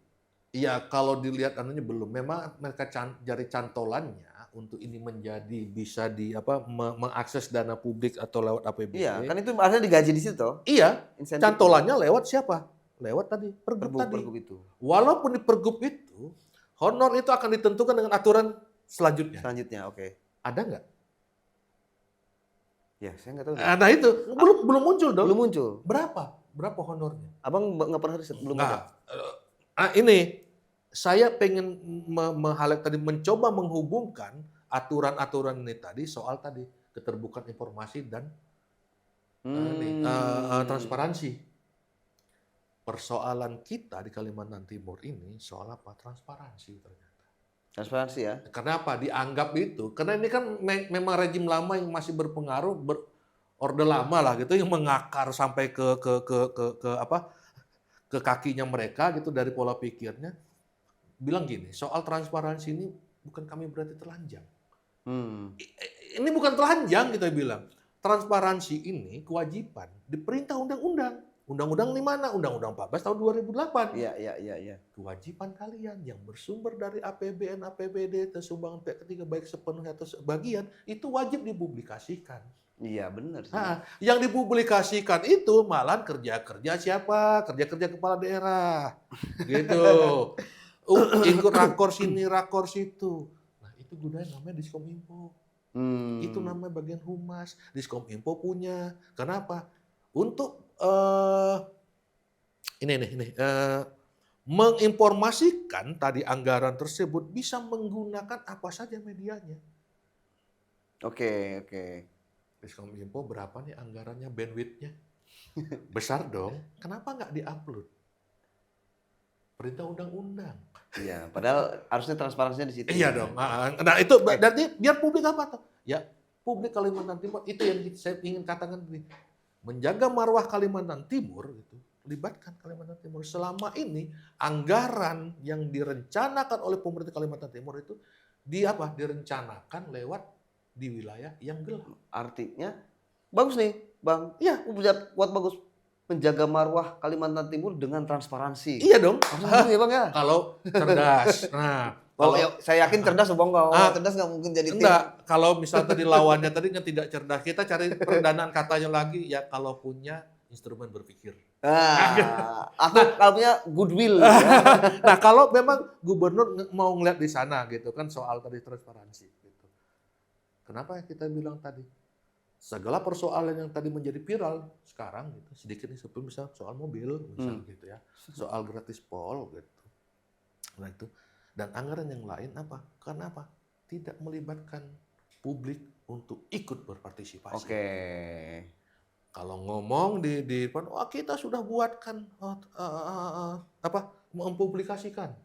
Speaker 1: iya kalau dilihat anunya belum. Memang mereka jari cantolannya untuk ini menjadi bisa mengakses dana publik atau lewat APBD.
Speaker 2: Iya, kan itu harusnya digaji di situ toh.
Speaker 1: Iya,
Speaker 2: Insentif
Speaker 1: cantolannya lewat siapa? Lewat tadi pergub tadi.
Speaker 2: pergub itu.
Speaker 1: Walaupun di pergub itu honor itu akan ditentukan dengan aturan selanjutnya.
Speaker 2: Selanjutnya, oke.
Speaker 1: Ada nggak?
Speaker 2: Ya, saya nggak tahu.
Speaker 1: Nah itu belum muncul dong.
Speaker 2: Belum muncul.
Speaker 1: Berapa honornya?
Speaker 2: Abang nggak pernah riset, belum ada.
Speaker 1: Ini saya pengen highlight tadi, mencoba menghubungkan aturan-aturan ini tadi soal tadi keterbukaan informasi dan transparansi. Persoalan kita di Kalimantan Timur ini soal apa? Transparansi ternyata.
Speaker 2: Transparansi ya.
Speaker 1: Karena apa? Dianggap itu. Karena ini kan memang rejim lama yang masih berpengaruh, orde lama lah gitu, yang mengakar sampai ke kakinya mereka gitu dari pola pikirnya. Bilang gini, soal transparansi ini bukan kami berarti telanjang. Ini bukan telanjang kita bilang. Transparansi ini kewajiban diperintah undang-undang. Undang-undang di mana? Undang-undang 14 tahun 2008.
Speaker 2: Iya.
Speaker 1: Kewajiban kalian yang bersumber dari APBN, APBD, sumbangan pihak ketiga baik sepenuhnya atau sebagian, itu wajib dipublikasikan.
Speaker 2: Iya, benar sih.
Speaker 1: Yang dipublikasikan itu malah kerja-kerja siapa? Kerja-kerja kepala daerah. Gitu. Ikut rakor sini, rakor situ. Nah, itu gunanya namanya Diskominfo. Itu namanya bagian humas. Diskominfo punya. Kenapa? Untuk menginformasikan tadi anggaran tersebut bisa menggunakan apa saja medianya.
Speaker 2: Oke.
Speaker 1: Diskominfo berapa nih anggarannya, bandwidth-nya? Besar dong. Kenapa nggak diupload? Perintah undang-undang.
Speaker 2: Iya, padahal harusnya transparansinya di situ.
Speaker 1: Iya dong. Nah itu berarti biar publik apa tuh? Ya publik Kalimantan Timur itu yang saya ingin katakan tadi. Menjaga marwah Kalimantan Timur itu, libatkan Kalimantan Timur. Selama ini anggaran yang direncanakan oleh pemerintah Kalimantan Timur itu direncanakan lewat di wilayah yang gelap.
Speaker 2: Artinya bagus nih, Bang.
Speaker 1: Iya,
Speaker 2: buat bagus menjaga marwah Kalimantan Timur dengan transparansi.
Speaker 1: Iya dong.
Speaker 2: Harus ya, Bang ya.
Speaker 1: Kalau cerdas. Nah,
Speaker 2: saya yakin cerdas, Bang. Cerdas nggak mungkin jadi tim.
Speaker 1: Enggak, kalau misalnya tadi lawannya tadi kan tidak cerdas, kita cari perdanaan katanya lagi ya kalau punya instrumen berpikir.
Speaker 2: Atau kalau punya goodwill.
Speaker 1: Nah, kalau memang gubernur mau ngeliat di sana gitu kan soal tadi transparansi gitu. Kenapa kita bilang tadi segala persoalan yang tadi menjadi viral sekarang gitu, sedikit nih sebelum misal soal mobil misal gitu ya, soal gratis pol gitu. Nah itu dan anggaran yang lain apa? Karena apa? Tidak melibatkan publik untuk ikut berpartisipasi.
Speaker 2: Oke.
Speaker 1: Kalau ngomong di depan, wah kita sudah buatkan mempublikasikan.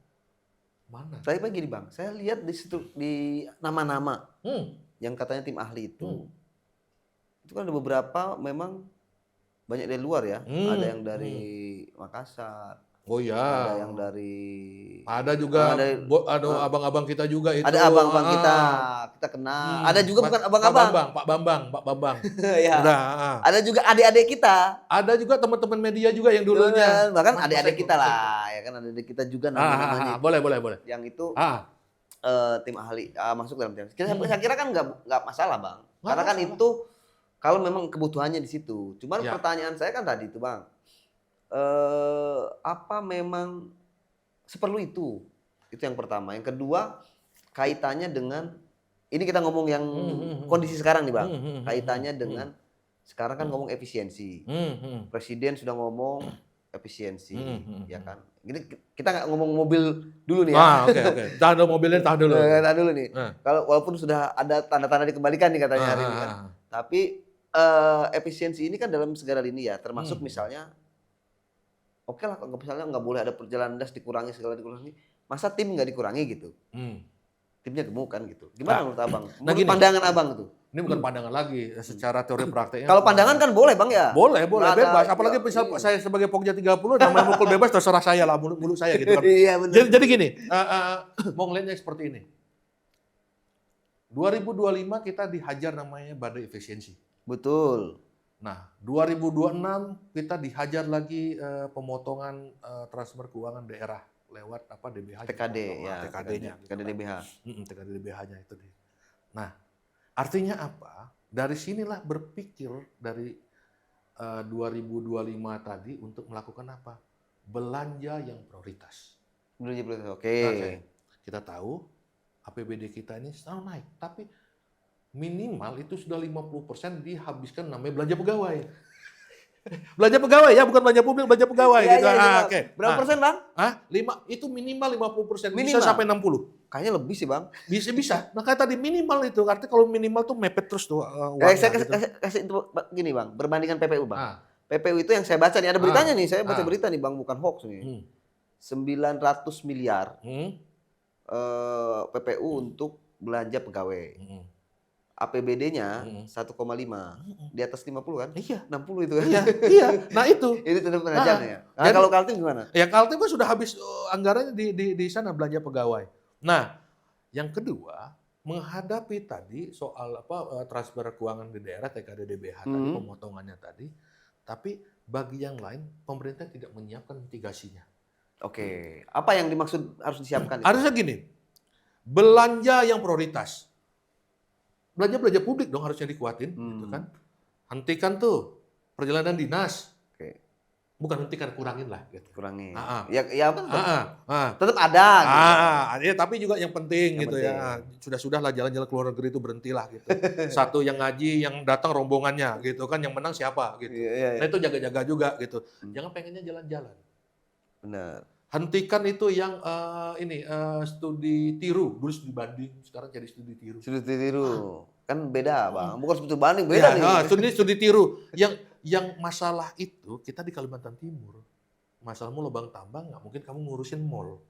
Speaker 1: Mana?
Speaker 2: Tapi gini, Bang, saya lihat di situ di nama-nama yang katanya tim ahli itu kan ada beberapa memang banyak dari luar ya. Ada yang dari Makassar,
Speaker 1: Oh ya.
Speaker 2: ada yang dari
Speaker 1: Ada juga abang-abang kita juga itu.
Speaker 2: ada abang-abang kita kenal. Ada juga bukan abang-abang.
Speaker 1: Pak Bambang.
Speaker 2: Ya.
Speaker 1: Udah.
Speaker 2: Ada juga adik-adik kita.
Speaker 1: Ada juga teman-teman media juga yang dulunya.
Speaker 2: Bahkan adik-adik kita lah, ya kan adik-adik kita juga nama-namanya.
Speaker 1: Boleh.
Speaker 2: Yang itu tim ahli masuk dalam tim. Saya kira kan nggak masalah bang, karena kan itu kalau memang kebutuhannya di situ. Cuman pertanyaan saya kan tadi itu bang, apa memang seperlu itu? Itu yang pertama. Yang kedua kaitannya dengan ini kita ngomong yang kondisi sekarang nih bang, kaitannya dengan sekarang kan ngomong efisiensi. Presiden sudah ngomong efisiensi, ya kan. Jadi kita nggak ngomong mobil dulu nih ya.
Speaker 1: Oke. Tahan dulu mobilnya, tahan dulu.
Speaker 2: Tahan dulu nih. Kalau walaupun sudah ada tanda-tanda dikembalikan nih katanya hari ini kan. Tapi efisiensi ini kan dalam segala lini ya, termasuk misalnya oke lah, misalnya nggak boleh ada perjalanan das dikurangi, segala dikurangi. Masa tim nggak dikurangi gitu? Timnya gemuk kan gitu. Gimana menurut abang? Pandangan abang itu?
Speaker 1: Ini bukan pandangan lagi, secara teori prakteknya.
Speaker 2: Kalau pandangan kan boleh bang ya?
Speaker 1: Boleh, bebas. Apalagi misal saya sebagai Pokja 30, namanya mukul bebas terserah saya lah, mulut saya gitu kan.
Speaker 2: Iya benar.
Speaker 1: Jadi gini, mau ngeliatnya seperti ini. 2025 kita dihajar namanya badai efisiensi.
Speaker 2: Betul.
Speaker 1: Nah, 2026 kita dihajar lagi pemotongan transfer keuangan daerah lewat DBH.
Speaker 2: TKD ya.
Speaker 1: TKD-nya.
Speaker 2: TKD DBH.
Speaker 1: TKD DBH-nya itu. Nah, artinya apa? Dari sinilah berpikir dari 2025 tadi untuk melakukan apa? Belanja yang prioritas.
Speaker 2: Belanja prioritas, oke.
Speaker 1: Kita tahu APBD kita ini selalu naik, tapi minimal itu sudah 50% dihabiskan namanya belanja pegawai. Belanja pegawai ya, bukan belanja publik, belanja pegawai gitu.
Speaker 2: Oke. Berapa persen bang?
Speaker 1: Itu minimal 50%,
Speaker 2: minimal.
Speaker 1: bisa sampai 60%.
Speaker 2: Kayaknya lebih sih bang.
Speaker 1: Bisa. Nah kayak tadi minimal itu, artinya kalau minimal tuh mepet terus tuh uangnya.
Speaker 2: Saya kasih gini bang, berbandingkan PPU bang. PPU itu yang saya baca nih, ada beritanya nih, saya baca berita nih bang, bukan hoax nih. 900 miliar PPU untuk belanja pegawai. APBD-nya 1,5, di atas 50 kan?
Speaker 1: Iya.
Speaker 2: 60 itu kan?
Speaker 1: Iya. Nah itu.
Speaker 2: Itu tetap pengajar ya. Nah, kalau Kaltim gimana?
Speaker 1: Ya Kaltim kan sudah habis anggarannya di sana belanja pegawai. Nah, yang kedua menghadapi tadi soal transfer keuangan di daerah TKD DBH tadi pemotongannya tadi, tapi bagi yang lain pemerintah tidak menyiapkan mitigasinya.
Speaker 2: Oke, apa yang dimaksud harus disiapkan?
Speaker 1: Harusnya gini, belanja yang prioritas. Belanja publik dong harusnya dikuatin, gitu kan. Hentikan tuh perjalanan dinas.
Speaker 2: Oke.
Speaker 1: Bukan hentikan, kurangin lah. Gitu.
Speaker 2: Kurangin. Ya betul. Tetap ada.
Speaker 1: Gitu. Ya, tapi juga yang penting yang gitu penting. Ya. Sudah lah jalan-jalan ke luar negeri itu berhentilah gitu. Satu yang ngaji, yang datang rombongannya gitu kan, yang menang siapa gitu.
Speaker 2: Iya.
Speaker 1: Nah itu jaga-jaga juga gitu. Jangan pengennya jalan-jalan.
Speaker 2: Benar.
Speaker 1: Hentikan itu yang studi tiru, dulu studi banding, sekarang jadi studi tiru.
Speaker 2: Studi tiru, kan beda bang, bukan studi banding, beda nih.
Speaker 1: Studi tiru, yang masalah itu kita di Kalimantan Timur, masalahmu lubang tambang nggak mungkin kamu ngurusin mall.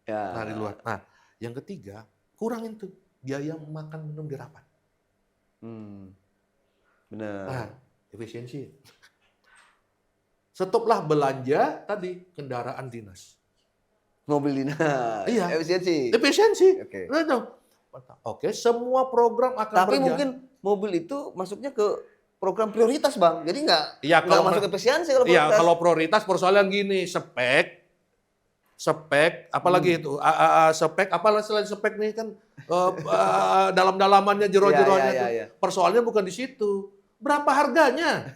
Speaker 2: Ya.
Speaker 1: Nah di luar. Nah yang ketiga, kurangin tuh biaya makan minum di rapat.
Speaker 2: Benar.
Speaker 1: Nah efisiensi. Stoplah belanja tadi kendaraan dinas.
Speaker 2: Mobil dinas.
Speaker 1: Iya.
Speaker 2: Efisiensi.
Speaker 1: Oke. Oke, semua program akan
Speaker 2: tapi
Speaker 1: berjalan.
Speaker 2: Mungkin mobil itu masuknya ke program prioritas bang, jadi nggak masuk efisiensi kalau
Speaker 1: Iya,
Speaker 2: prioritas.
Speaker 1: kalau prioritas persoalan gini, spek, apalagi itu, spek, apalagi selain spek nih kan dalam-dalamannya jero-jeronya tuh.
Speaker 2: Iya.
Speaker 1: Persoalannya bukan di situ, berapa harganya?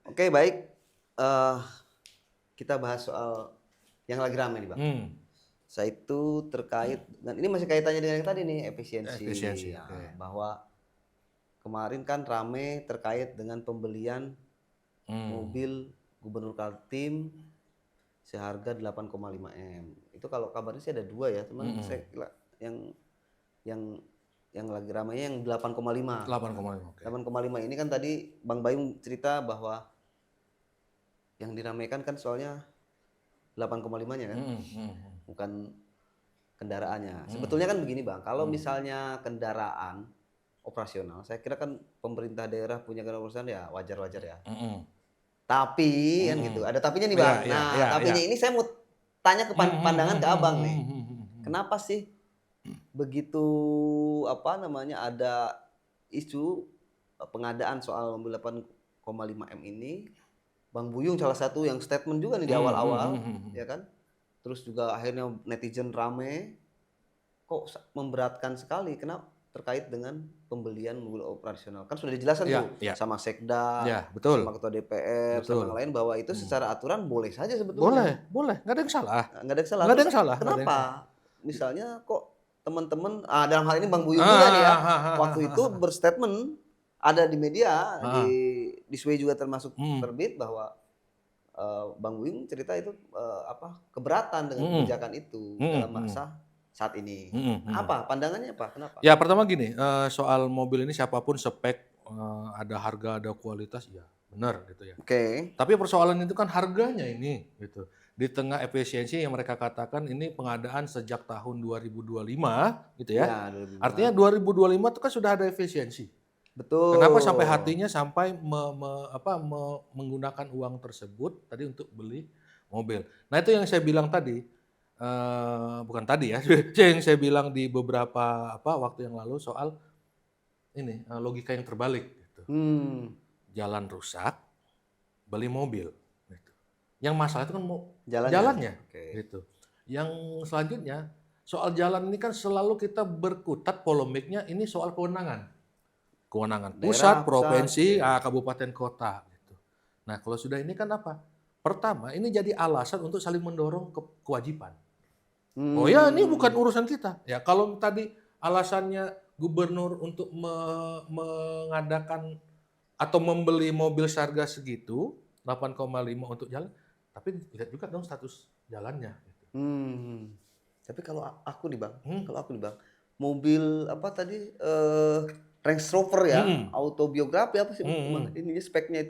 Speaker 2: Oke, baik, kita bahas soal yang lagi rame nih bang. Saya itu terkait, dan ini masih kaitannya dengan yang tadi nih, efisiensi. Ya, bahwa kemarin kan rame terkait dengan pembelian mobil Gubernur Kaltim seharga 8,5 M. Itu kalau kabarnya sih ada 2 ya, teman. Saya kira yang lagi ramainya yang 8,5. 8,5 ini kan tadi Bang Bayu cerita bahwa yang diramaikan kan soalnya 8,5-nya kan, bukan kendaraannya. Sebetulnya kan begini bang, kalau misalnya kendaraan operasional, saya kira kan pemerintah daerah punya kendaraan operasional ya wajar-wajar ya. Tapi kan gitu. Ada tapinya nih Bang. Nah, tapinya ini saya mau tanya ke pandangan ke Abang nih. Kenapa sih begitu ada isu pengadaan soal mobil 8,5 M ini, Bang Buyung salah satu yang statement juga nih di awal-awal, ya kan? Terus juga akhirnya netizen rame, kok memberatkan sekali, kenapa? Terkait dengan pembelian mobil operasional. Kan sudah dijelaskan tuh sama Sekda, sama Ketua DPR, sama yang lain bahwa itu secara aturan boleh saja sebetulnya.
Speaker 1: Boleh, nggak ada yang salah.
Speaker 2: Nggak ada yang salah.
Speaker 1: Nggak ada yang salah.
Speaker 2: Kenapa? Misalnya kok teman-teman, dalam hal ini Bang Buyung juga nih ya, waktu itu berstatement ada di media, di Sway juga termasuk terbit bahwa Bang Buyung cerita itu keberatan dengan kebijakan itu dalam masa saat ini. Apa pandangannya apa? Kenapa?
Speaker 1: Ya pertama gini, soal mobil ini siapapun spek, ada harga, ada kualitas, ya benar gitu ya.
Speaker 2: Oke.
Speaker 1: Tapi persoalan itu kan harganya ini gitu. Di tengah efisiensi yang mereka katakan ini pengadaan sejak tahun 2025 gitu ya.
Speaker 2: Ya, 2025.
Speaker 1: Artinya 2025 itu kan sudah ada efisiensi.
Speaker 2: Betul.
Speaker 1: Kenapa sampai hatinya sampai menggunakan uang tersebut tadi untuk beli mobil. Nah itu yang saya bilang tadi, bukan tadi ya, yang saya bilang di beberapa waktu yang lalu soal ini logika yang terbalik. Gitu. Jalan rusak, beli mobil. Gitu. Yang masalah itu kan jalannya. Gitu. Yang selanjutnya soal jalan ini kan selalu kita berkutat polemiknya ini soal kewenangan. Kewenangan pusat, provinsi, kabupaten, kota. Gitu. Nah kalau sudah ini kan apa? Pertama ini jadi alasan untuk saling mendorong kewajiban. Oh ya ini bukan urusan kita. Ya kalau tadi alasannya gubernur untuk mengadakan atau membeli mobil seharga segitu 8,5 untuk jalan, tapi lihat juga dong status jalannya. Gitu.
Speaker 2: Tapi kalau aku nih Bang, mobil Range Rover ya, autobiografi apa sih ininya speknya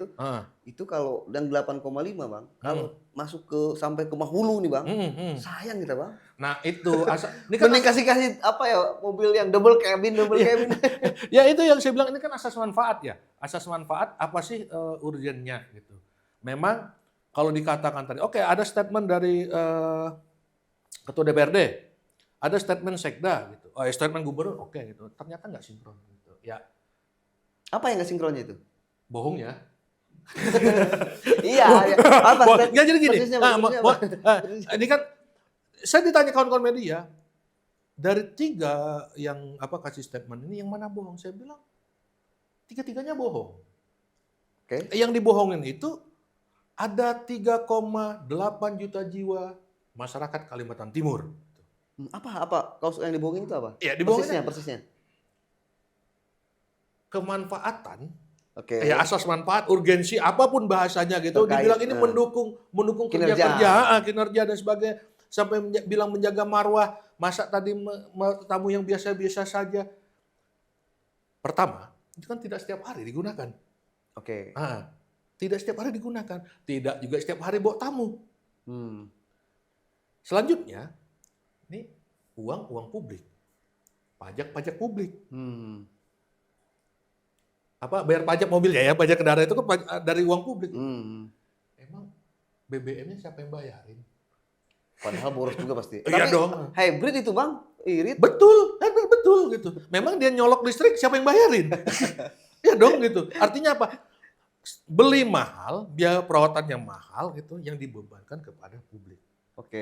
Speaker 2: itu kalau dan 8,5 Bang, kalau masuk sampai ke Mahulu nih Bang, sayang kita Bang.
Speaker 1: Nah itu
Speaker 2: ini kan kasih mobil yang double cabin.
Speaker 1: Ya itu yang saya bilang ini kan asas manfaat ya, asas manfaat apa sih urgennya gitu. Memang kalau dikatakan tadi, oke, ada statement dari Ketua DPRD, ada statement Sekda gitu, statement gubernur, oke gitu, ternyata nggak sinkron. Ya.
Speaker 2: Apa yang nggak sinkronnya itu?
Speaker 1: Bohong ya.
Speaker 2: Iya. Apa?
Speaker 1: Ya jadi gini. Ini kan saya ditanya kawan-kawan media dari 3 yang kasih statement ini yang mana bohong? Saya bilang 3-tiganya bohong.
Speaker 2: Oke.
Speaker 1: Yang dibohongin itu ada 3,8 juta jiwa masyarakat Kalimantan Timur.
Speaker 2: Apa? Kalau yang dibohongin itu apa?
Speaker 1: Ya, dibohongin
Speaker 2: persisnya.
Speaker 1: Kemanfaatan, ya asas manfaat, urgensi apapun bahasanya gitu, dibilang ini mendukung kinerja dan sebagainya, sampai bilang menjaga marwah, masa tadi tamu yang biasa-biasa saja. Pertama, itu kan tidak setiap hari digunakan. Tidak setiap hari digunakan, tidak juga setiap hari bawa tamu. Selanjutnya, ini uang publik, pajak publik. Bayar pajak mobilnya ya, pajak kendaraan itu kan dari uang publik. Emang BBM-nya siapa yang bayarin?
Speaker 2: Padahal boros juga pasti.
Speaker 1: Iya dong.
Speaker 2: Hybrid itu Bang, irit.
Speaker 1: Betul gitu. Memang dia nyolok listrik siapa yang bayarin? Iya dong gitu. Artinya apa? Beli mahal, biaya perawatan yang mahal gitu, yang dibebankan kepada publik.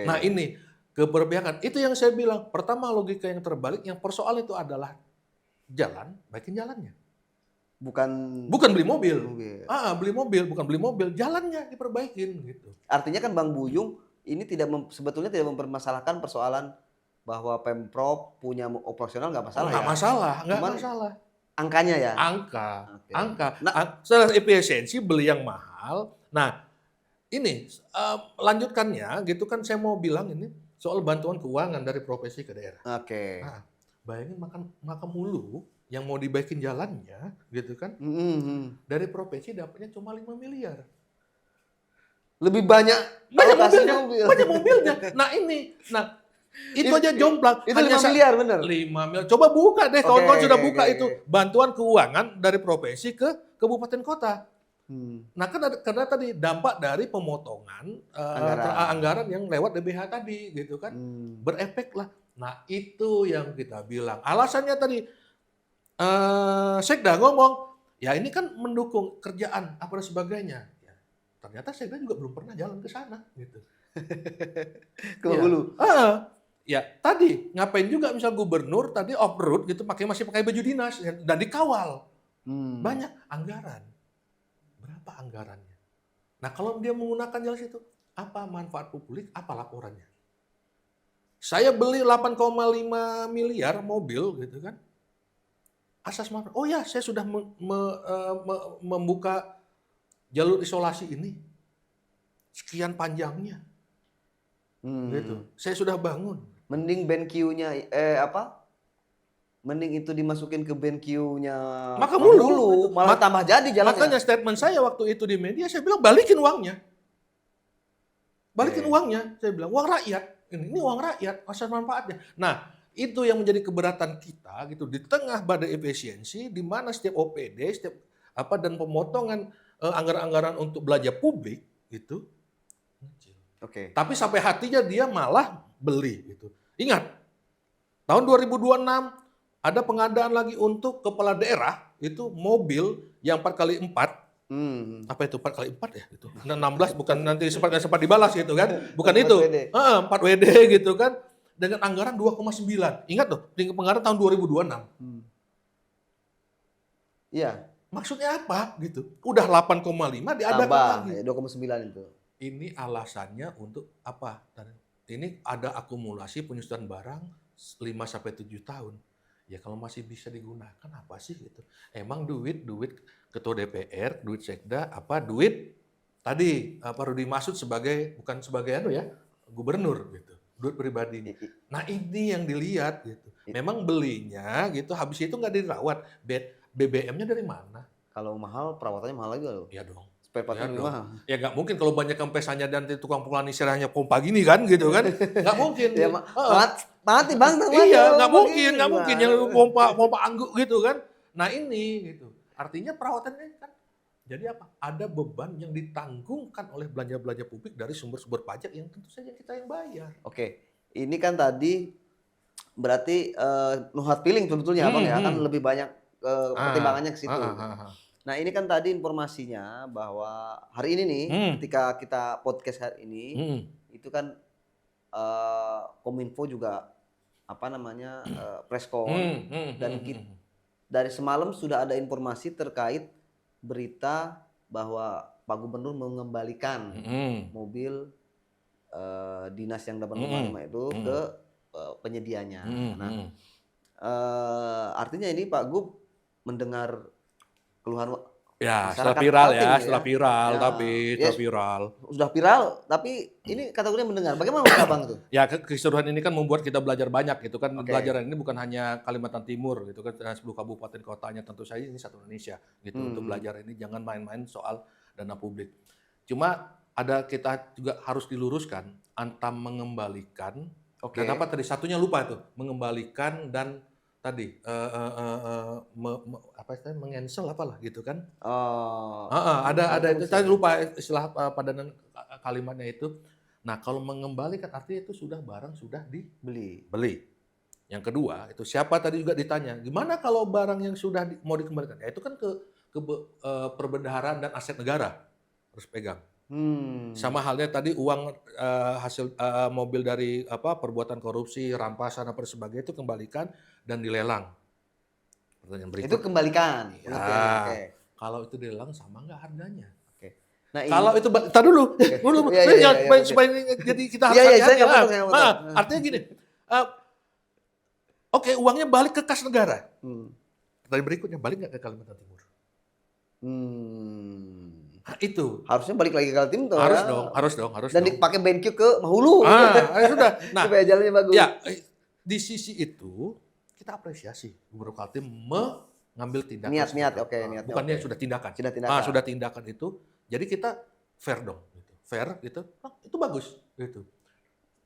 Speaker 1: Nah ini keberpihakan. Itu yang saya bilang. Pertama logika yang terbalik, yang persoalan itu adalah jalan, baikin jalannya. Bukan beli mobil. Beli mobil, bukan beli mobil, jalannya diperbaikin gitu.
Speaker 2: Artinya kan Bang Buyung ini sebetulnya tidak mempermasalahkan persoalan bahwa Pemprov punya operasional nggak masalah.
Speaker 1: Nggak masalah.
Speaker 2: Angkanya ya.
Speaker 1: Angka. Setelah efisiensi beli yang mahal. Nah, ini lanjutkannya gitu kan saya mau bilang ini soal bantuan keuangan dari provinsi ke daerah. Nah, bayangin makan mulu yang mau dibaikin jalannya gitu kan. Dari provinsi dapatnya cuma 5 miliar.
Speaker 2: Lebih banyak
Speaker 1: mobilnya. Nah itu aja jomplang.
Speaker 2: Itu 5 miliar bener?
Speaker 1: 5 miliar. Coba buka deh, kawan-kawan sudah buka itu. Bantuan keuangan dari provinsi ke kabupaten kota. Nah kan karena tadi dampak dari pemotongan anggaran yang lewat DBH tadi gitu kan, berefek lah. Nah itu yang kita bilang. Alasannya tadi Sekda ngomong, ya ini kan mendukung kerjaan apa dan sebagainya. Ya, ternyata Sekda juga belum pernah jalan ke sana gitu.
Speaker 2: Ke hulu.
Speaker 1: Ya tadi ngapain juga misal gubernur tadi off road gitu masih pakai baju dinas dan dikawal. Banyak anggaran. Berapa anggarannya? Nah kalau dia menggunakan jalan situ, apa manfaat publik, apa laporannya? Saya beli 8,5 miliar mobil gitu kan. Asas manfaat. Oh ya, saya sudah membuka jalur isolasi ini. Sekian panjangnya. Gitu. Saya sudah bangun.
Speaker 2: Mending BenQ-nya mending itu dimasukin ke BenQ-nya
Speaker 1: Maka mulu.
Speaker 2: malah tambah jadi jalannya.
Speaker 1: Makanya statement saya waktu itu di media, saya bilang balikin uangnya. Balikin uangnya, saya bilang uang rakyat. Ini uang rakyat, asas manfaatnya. Nah, itu yang menjadi keberatan kita gitu di tengah badai efisiensi di mana setiap OPD, dan pemotongan anggaran-anggaran untuk belanja publik gitu. Tapi sampai hatinya dia malah beli gitu. Ingat, tahun 2026 ada pengadaan lagi untuk kepala daerah itu mobil yang 4x4. Apa itu 4x4 ya itu? 16 bukan nanti sempat dibalas gitu kan? Bukan itu. 4 WD gitu kan dengan anggaran 2,9. Ingat tuh, pengadaan tahun 2026.
Speaker 2: Iya.
Speaker 1: Maksudnya apa gitu? Udah 8,5 diadakan lagi.
Speaker 2: 2,9 itu.
Speaker 1: Ini alasannya untuk apa? Ini ada akumulasi penyusutan barang 5-7 tahun. Ya kalau masih bisa digunakan apa sih gitu. Emang duit ketua DPR, duit Sekda, duit tadi Rudi Marsud bukan sebagai gubernur gitu. Duit pribadinya. Nah ini yang dilihat gitu. Memang belinya gitu habis itu nggak dirawat. BBM-nya dari mana?
Speaker 2: Kalau mahal perawatannya mahal lagi loh.
Speaker 1: Iya dong.
Speaker 2: Spare partnya lebih mahal.
Speaker 1: Ya nggak mungkin kalau banyak kempesannya dan tukang pengelolaan istilahnya pompa gini kan gitu kan. Nggak mungkin.
Speaker 2: Ya, mati bang.
Speaker 1: Iya nggak mungkin yang pompa angguk gitu kan. Nah ini gitu. Artinya perawatannya kan jadi apa? Ada beban yang ditanggungkan oleh belanja-belanja publik dari sumber-sumber pajak yang tentu saja kita yang bayar.
Speaker 2: Oke, ini kan tadi berarti no hard feeling sebetulnya abang ya kan lebih banyak pertimbangannya ke situ. Nah ini kan tadi informasinya bahwa hari ini nih ketika kita podcast hari ini itu kan Kominfo juga preskon dan dari semalam sudah ada informasi terkait berita bahwa Pak Gubernur mengembalikan mobil dinas yang 8,5 itu ke penyedianya. Nah artinya ini Pak Gub mendengar keluhan
Speaker 1: setelah viral, sudah
Speaker 2: viral, tapi ini kategorinya mendengar. Bagaimana menurut Abang itu?
Speaker 1: Ya keseluruhan ini kan membuat kita belajar banyak gitu kan. Pelajaran ini bukan hanya Kalimantan Timur gitu kan, 10 kabupaten kotanya tentu saja ini satu Indonesia gitu. Untuk belajar ini jangan main-main soal dana publik. Cuma kita juga harus diluruskan antara mengembalikan dan apa tadi satunya lupa tuh, mengembalikan dan tadi mengcancel apalah gitu kan. Ada itu saya lupa istilah padanan kalimatnya itu. Nah, kalau mengembalikan artinya itu barang sudah dibeli. Yang kedua, itu siapa tadi juga ditanya, gimana kalau barang yang sudah mau dikembalikan? Ya itu kan ke perbendaharaan dan aset negara harus pegang. Sama halnya tadi uang hasil mobil dari perbuatan korupsi, rampasan apa sebagainya itu kembalikan dan dilelang. Pertanyaan berikut.
Speaker 2: Itu kembalikan.
Speaker 1: Ya. Kalau itu dilelang sama nggak harganya?
Speaker 2: Nah,
Speaker 1: kalau itu tar dulu. Supaya jadi kita harus hati-hati. Artinya gini. Uangnya balik ke kas negara. Pertanyaan berikutnya balik nggak ke Kalimantan Timur? Nah, itu
Speaker 2: harusnya balik lagi ke Kaltim tuh.
Speaker 1: Harus dong.
Speaker 2: Dan dipakai BenQ ke Mahulu.
Speaker 1: Sudah. Nah,
Speaker 2: supaya jalannya bagus.
Speaker 1: Ya, di sisi itu kita apresiasi Gubernur Kaltim mengambil tindakan.
Speaker 2: Niat.
Speaker 1: Bukannya sudah tindakan. Sudah tindakan itu. Jadi kita fair dong, gitu. Fair gitu. Itu bagus gitu.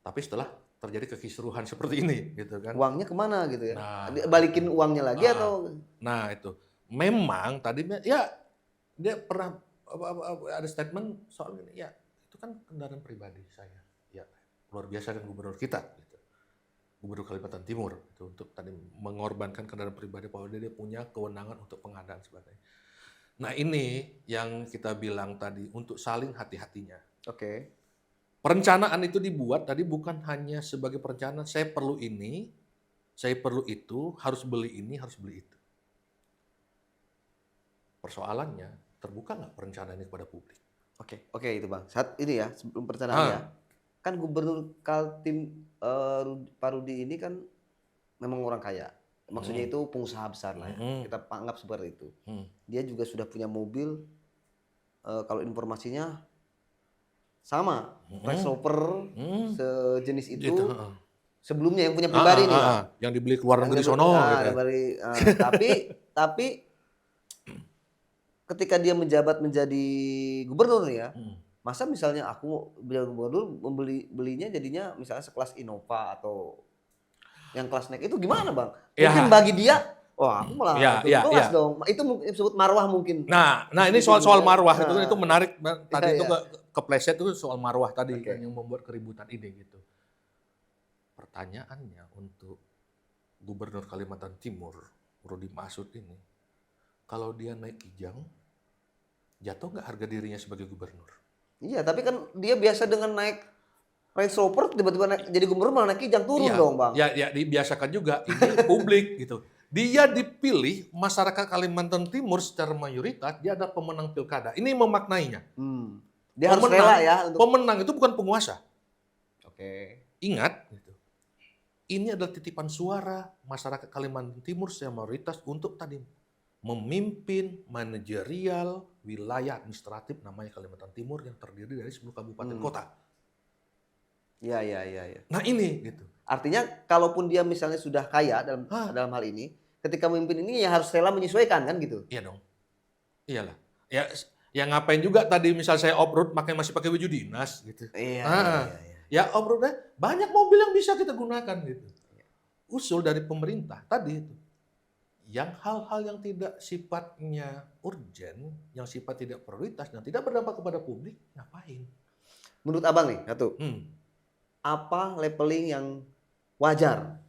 Speaker 1: Tapi setelah terjadi kekisruhan seperti ini gitu kan.
Speaker 2: Uangnya kemana gitu ya? Balikin uangnya lagi atau?
Speaker 1: Nah, itu. Memang tadinya ya dia pernah ada statement soal ini, ya itu kan kendaraan pribadi saya. Ya luar biasa kan gubernur kita, gitu. Gubernur Kalimantan Timur itu untuk tadi mengorbankan kendaraan pribadi bahwa dia punya kewenangan untuk pengadaan sebagainya. Nah ini yang kita bilang tadi untuk saling hati-hatinya.
Speaker 2: Oke.
Speaker 1: Perencanaan itu dibuat tadi bukan hanya sebagai perencanaan, saya perlu ini, saya perlu itu, harus beli ini, harus beli itu. Persoalannya, terbuka nggak perencanaan ini kepada publik?
Speaker 2: Oke itu Bang. Saat ini ya, sebelum perencanaan ya. Kan Gubernur Kaltim Pak Rudi ini kan memang orang kaya. Maksudnya itu pengusaha besar lah ya. Kita anggap seperti itu. Dia juga sudah punya mobil, kalau informasinya sama, Range Rover sejenis itu. Sebelumnya yang punya pribadi nih,
Speaker 1: yang dibeli ke luar negeri sono gitu.
Speaker 2: Tapi ketika dia menjabat menjadi gubernur ya, masa misalnya aku menjadi gubernur belinya jadinya misalnya sekelas Innova atau yang kelas naik itu gimana Bang? Mungkin bagi dia, wah aku malah kelas dong. Itu disebut marwah mungkin.
Speaker 1: Nah ini soal marwah itu menarik tadi itu kepleset itu soal marwah tadi yang membuat keributan ini gitu. Pertanyaannya untuk Gubernur Kalimantan Timur, Rudi Marsudi ini, kalau dia naik Kijang, jatuh nggak harga dirinya sebagai gubernur?
Speaker 2: Iya, tapi kan dia biasa dengan naik Range Rover, tiba-tiba jadi gubernur malah naik Kijang, turun dong Bang.
Speaker 1: Ya dibiasakan juga, ini publik gitu. Dia dipilih masyarakat Kalimantan Timur secara mayoritas, dia adalah pemenang pilkada. Ini memaknainya.
Speaker 2: Dia harus rela ya.
Speaker 1: Pemenang itu bukan penguasa.
Speaker 2: Oke.
Speaker 1: Ingat, gitu. Ini adalah titipan suara masyarakat Kalimantan Timur secara mayoritas untuk tadi memimpin manajerial wilayah administratif namanya Kalimantan Timur yang terdiri dari 10 kabupaten kota.
Speaker 2: Iya.
Speaker 1: Nah ini gitu.
Speaker 2: Artinya kalaupun dia misalnya sudah kaya dalam hal ini, ketika memimpin ini ya harus rela menyesuaikan kan gitu.
Speaker 1: Iya dong. Iyalah. Ya ngapain juga tadi misal saya off-road masih pakai baju dinas gitu.
Speaker 2: Iya.
Speaker 1: Ya off-roadnya banyak mobil yang bisa kita gunakan gitu. Usul dari pemerintah tadi itu. Yang hal-hal yang tidak sifatnya urgen, yang sifat tidak prioritas dan tidak berdampak kepada publik, ngapain?
Speaker 2: Menurut Abang nih, satu. Apa leveling yang wajar?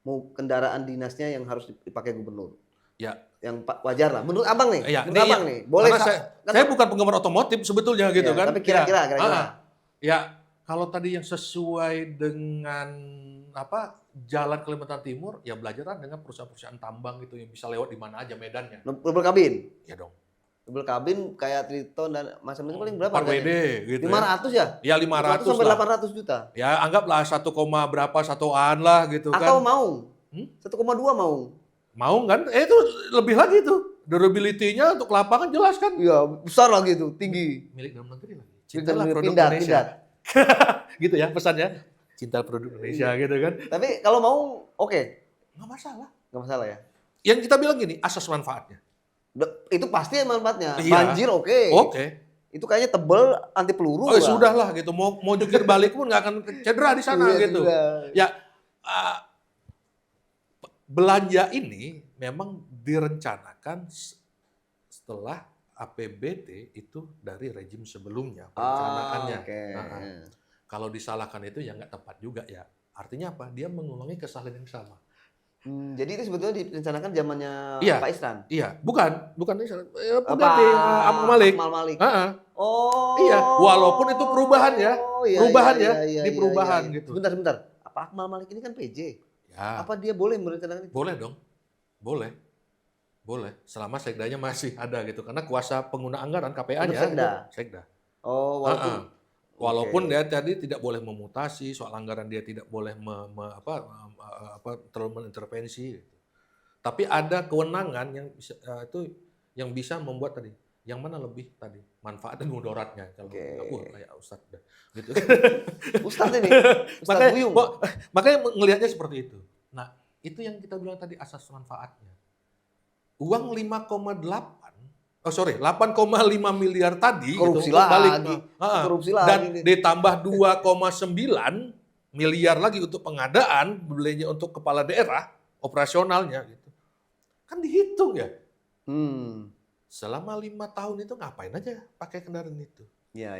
Speaker 2: Mau kendaraan dinasnya yang harus dipakai gubernur?
Speaker 1: Ya,
Speaker 2: yang wajar lah. Menurut Abang nih, nih.
Speaker 1: Boleh saya bukan penggemar otomotif sebetulnya gitu kan.
Speaker 2: Tapi kira-kira.
Speaker 1: Ya, kalau tadi yang sesuai dengan jalan Kalimantan Timur, ya belajarlah dengan perusahaan-perusahaan tambang gitu yang bisa lewat di mana aja medannya.
Speaker 2: Double kabin?
Speaker 1: Ya dong.
Speaker 2: Double kabin kayak Triton dan macam-macam paling berapa?
Speaker 1: 4WD gitu
Speaker 2: 500 ya?
Speaker 1: Ya 500
Speaker 2: sampai 800 juta.
Speaker 1: Ya anggaplah 1, berapa satuan lah gitu kan.
Speaker 2: Atau mau? 1,2 mau?
Speaker 1: Mau kan? Itu lebih lagi tuh. Durability-nya untuk lapangan jelas kan?
Speaker 2: Iya, besar lagi tuh, tinggi.
Speaker 1: Milik dalam negeri lagi.
Speaker 2: Cintalah produk Indonesia.
Speaker 1: Gitu ya pesannya. Cinta produk Indonesia gitu kan.
Speaker 2: Tapi kalau mau oke.
Speaker 1: Nggak masalah.
Speaker 2: Nggak masalah ya.
Speaker 1: Yang kita bilang gini, asas manfaatnya.
Speaker 2: Itu pasti manfaatnya.
Speaker 1: Iya.
Speaker 2: Banjir oke. Itu kayaknya tebel anti peluru.
Speaker 1: Sudah lah gitu. Mau jungkir balik pun nggak akan cedera di sana gitu. Ya belanja ini memang direncanakan setelah APBD itu dari rejim sebelumnya perencanaannya. Kalau disalahkan itu ya nggak tepat juga ya. Artinya apa? Dia mengulangi kesalahan yang sama.
Speaker 2: Jadi itu sebetulnya direncanakan zamannya Pak Isran?
Speaker 1: Iya, bukan Isran. Pengganti Akmal Malik. Iya, walaupun itu perubahan ya. Di perubahan gitu.
Speaker 2: Sebentar. Apa Akmal Malik ini kan PJ? Ya. Apa dia boleh merencanakan itu?
Speaker 1: Boleh dong. Boleh. Selama sekdanya masih ada gitu. Karena kuasa pengguna anggaran KPA-nya sekda. Walaupun dia tadi tidak boleh memutasi soal anggaran, dia tidak boleh terlalu mengintervensi. Gitu. Tapi ada kewenangan yang bisa membuat tadi yang mana lebih tadi manfaat dan mudaratnya kalau kayak Ustadz gitu.
Speaker 2: Ustadz ini, Ustadz Buyung.
Speaker 1: Makanya ngelihatnya seperti itu. Nah, itu yang kita bilang tadi asas manfaatnya. Uang 8,5 miliar tadi
Speaker 2: korupsi
Speaker 1: gitu,
Speaker 2: lagi.
Speaker 1: Dan ditambah 2,9 miliar lagi untuk pengadaan, belinya untuk kepala daerah operasionalnya gitu. Kan dihitung ya. Selama 5 tahun itu ngapain aja pakai kendaraan itu?
Speaker 2: Ya.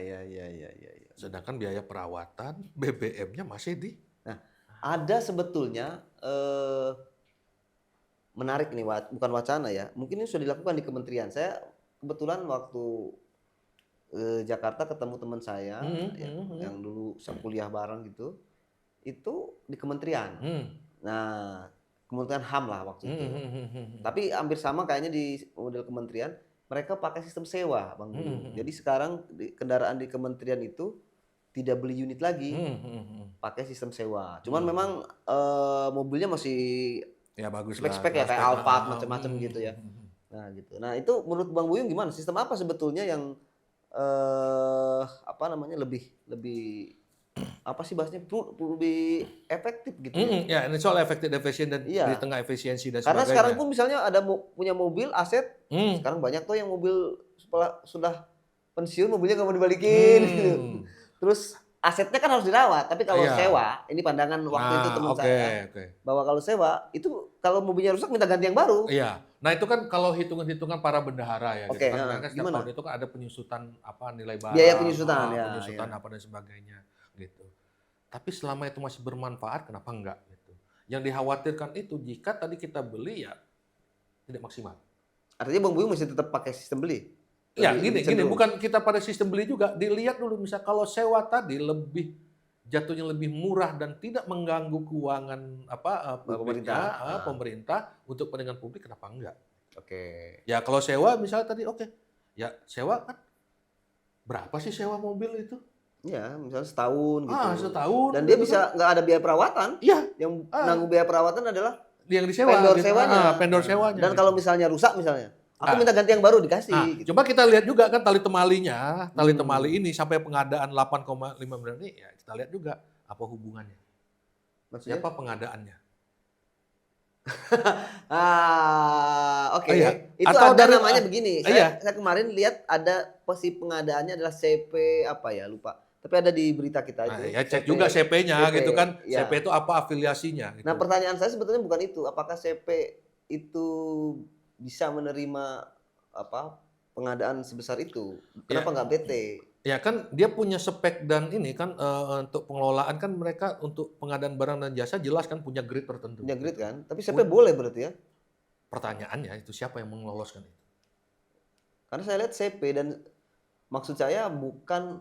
Speaker 1: Sedangkan biaya perawatan BBM-nya masih di.
Speaker 2: Nah, ada sebetulnya menarik nih, bukan wacana ya. Mungkin ini sudah dilakukan di kementerian. Saya kebetulan waktu Jakarta ketemu teman saya yang dulu saya kuliah bareng gitu. Itu di kementerian. Nah, Kementerian HAM lah waktu itu. Tapi hampir sama kayaknya di model kementerian, mereka pakai sistem sewa, Bang Dulu. Jadi sekarang kendaraan di kementerian itu tidak beli unit lagi, pakai sistem sewa. Cuman memang mobilnya masih
Speaker 1: ya bagus
Speaker 2: spek-spek ya, kayak Alphard macam-macam gitu ya. Nah gitu. Nah itu menurut Bang Buyung gimana? Sistem apa sebetulnya yang lebih apa sih bahasnya lebih efektif gitu ya?
Speaker 1: Ya, ini soal efektif efisien dan
Speaker 2: Iya.
Speaker 1: di tengah efisiensi dan
Speaker 2: Karena
Speaker 1: sebagainya.
Speaker 2: sekarang pun misalnya ada punya mobil aset, sekarang banyak tuh yang mobil sudah pensiun mobilnya nggak mau dibalikin gitu. Terus asetnya kan harus dirawat, tapi kalau sewa, ini pandangan waktu itu teman saya, bahwa kalau sewa itu kalau mobilnya rusak minta ganti yang baru.
Speaker 1: Iya. Nah itu kan kalau hitungan-hitungan para bendahara ya,
Speaker 2: Oke,
Speaker 1: gitu kan. Mereka setiap
Speaker 2: gimana?
Speaker 1: tahun itu kan ada penyusutan nilai barang,
Speaker 2: Biaya penyusutan,
Speaker 1: penyusutan apa dan sebagainya, gitu. Tapi selama itu masih bermanfaat, kenapa enggak? Gitu. Yang dikhawatirkan itu jika tadi kita beli ya tidak maksimal.
Speaker 2: Artinya Bang Buyung masih tetap pakai sistem beli?
Speaker 1: Ya gini, bukan kita pada sistem beli juga. Dilihat dulu misal kalau sewa tadi jatuhnya lebih murah dan tidak mengganggu keuangan pemerintah untuk kepentingan publik, kenapa enggak?
Speaker 2: Oke.
Speaker 1: Ya kalau sewa misalnya tadi ya sewa kan berapa sih sewa mobil itu?
Speaker 2: Ya, misalnya setahun gitu.
Speaker 1: Setahun.
Speaker 2: Dan dia bisa nggak ada biaya perawatan.
Speaker 1: Iya.
Speaker 2: Yang nanggung biaya perawatan adalah
Speaker 1: yang disewa. Vendor sewanya.
Speaker 2: Dan kalau misalnya rusak misalnya, aku minta ganti yang baru dikasih.
Speaker 1: Gitu. Coba kita lihat juga kan tali temali ini sampai pengadaan 8,5 miliar ini, ya kita lihat juga apa hubungannya.
Speaker 2: Maksudnya?
Speaker 1: Siapa pengadaannya?
Speaker 2: Oke. Itu
Speaker 1: atau
Speaker 2: ada namanya begini.
Speaker 1: Saya
Speaker 2: kemarin lihat ada pengadaannya adalah CP apa ya, lupa. Tapi ada di berita kita itu.
Speaker 1: Ya cek juga CP-nya gitu kan. Ya. CP itu apa afiliasinya gitu.
Speaker 2: Nah, pertanyaan saya sebetulnya bukan itu. Apakah CP itu bisa menerima pengadaan sebesar itu? Kenapa nggak PT?
Speaker 1: Ya kan dia punya spek dan ini kan untuk pengelolaan kan mereka untuk pengadaan barang dan jasa jelas kan punya grid tertentu.
Speaker 2: Punya grid kan? Tapi CP boleh berarti ya?
Speaker 1: Pertanyaannya itu siapa yang mengeloloskan itu?
Speaker 2: Karena saya lihat CP dan maksud saya bukan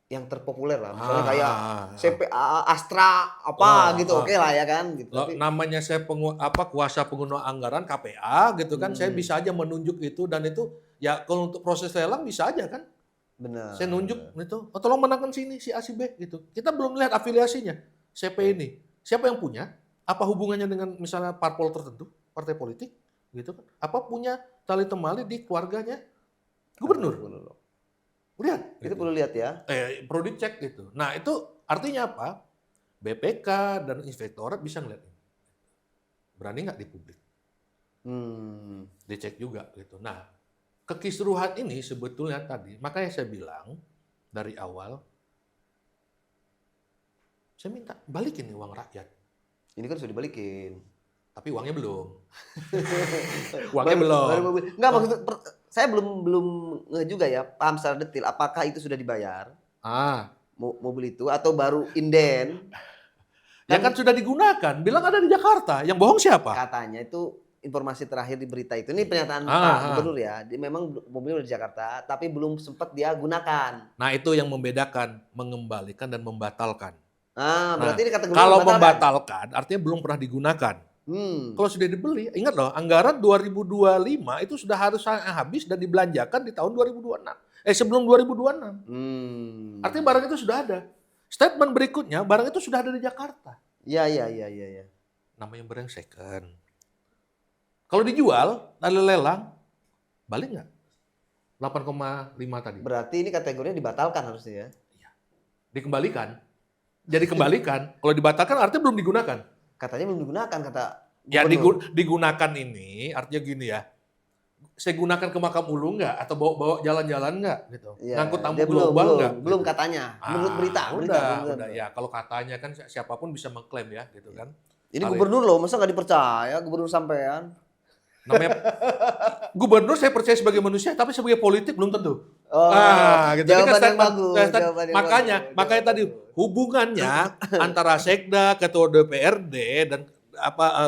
Speaker 2: yang terpopuler lah. Misalnya kayak CP Astra gitu, oke lah ya kan gitu.
Speaker 1: Tapi namanya saya kuasa pengguna anggaran KPA gitu kan, saya bisa aja menunjuk itu dan itu ya kalau untuk proses lelang bisa aja kan.
Speaker 2: Benar.
Speaker 1: Saya nunjuk itu, tolong menangkan sini si A si B gitu. Kita belum lihat afiliasinya CP ini. Siapa yang punya? Apa hubungannya dengan misalnya parpol tertentu, partai politik gitu kan? Apa punya tali temali di keluarganya gubernur? Lihat.
Speaker 2: Itu perlu lihat ya.
Speaker 1: Perlu dicek gitu. Nah itu artinya apa? BPK dan inspektorat bisa ngeliat ini. Berani nggak di publik? Dicek juga gitu. Nah kekisruhan ini sebetulnya tadi, makanya saya bilang dari awal, saya minta balikin nih uang rakyat.
Speaker 2: Ini kan sudah dibalikin.
Speaker 1: Tapi uangnya belum. Uangnya belum.
Speaker 2: Enggak, maksud saya belum nge juga ya, paham secara detail apakah itu sudah dibayar? Mobil itu atau baru inden?
Speaker 1: Ya kan sudah digunakan, bilang ada di Jakarta. Yang bohong siapa?
Speaker 2: Katanya itu informasi terakhir di berita itu. Ini pernyataan Pak Gubernur ya. Dia memang mobilnya udah di Jakarta, tapi belum sempat dia gunakan.
Speaker 1: Nah itu yang membedakan, mengembalikan dan membatalkan.
Speaker 2: Berarti ini kategori
Speaker 1: kalau membatalkan artinya belum pernah digunakan. Kalau sudah dibeli, ingat loh, anggaran 2025 itu sudah harus habis dan dibelanjakan di tahun 2026. Sebelum 2026. Artinya barang itu sudah ada. Statement berikutnya, barang itu sudah ada di Jakarta.
Speaker 2: Iya.
Speaker 1: Namanya barang second. Kalau dijual, ada lelang, balik nggak? 8,5 tadi.
Speaker 2: Berarti ini kategorinya dibatalkan harusnya ya?
Speaker 1: Iya. Dikembalikan. Jadi kembalikan. Kalau dibatalkan artinya belum digunakan.
Speaker 2: Katanya belum digunakan, kata
Speaker 1: ya digunakan ini artinya gini ya. Saya gunakan ke Makam Ulu nggak? Atau bawa jalan-jalan nggak? Gitu.
Speaker 2: Ya,
Speaker 1: ngangkut tamu global nggak?
Speaker 2: Belum
Speaker 1: gitu.
Speaker 2: Katanya. Menurut berita.
Speaker 1: Udah. Ya kalau katanya kan siapapun bisa mengklaim ya gitu kan.
Speaker 2: Ini gubernur loh, masa nggak dipercaya gubernur sampean?
Speaker 1: Namanya gubernur saya percaya sebagai manusia, tapi sebagai politik belum tentu.
Speaker 2: Oh,
Speaker 1: Gitu. Ini kan
Speaker 2: jawaban yang
Speaker 1: statement,
Speaker 2: bagus, jawaban yang
Speaker 1: makanya
Speaker 2: bagus,
Speaker 1: makanya
Speaker 2: jawaban
Speaker 1: tadi
Speaker 2: yang bagus.
Speaker 1: hubungannya antara Sekda, Ketua DPRD dan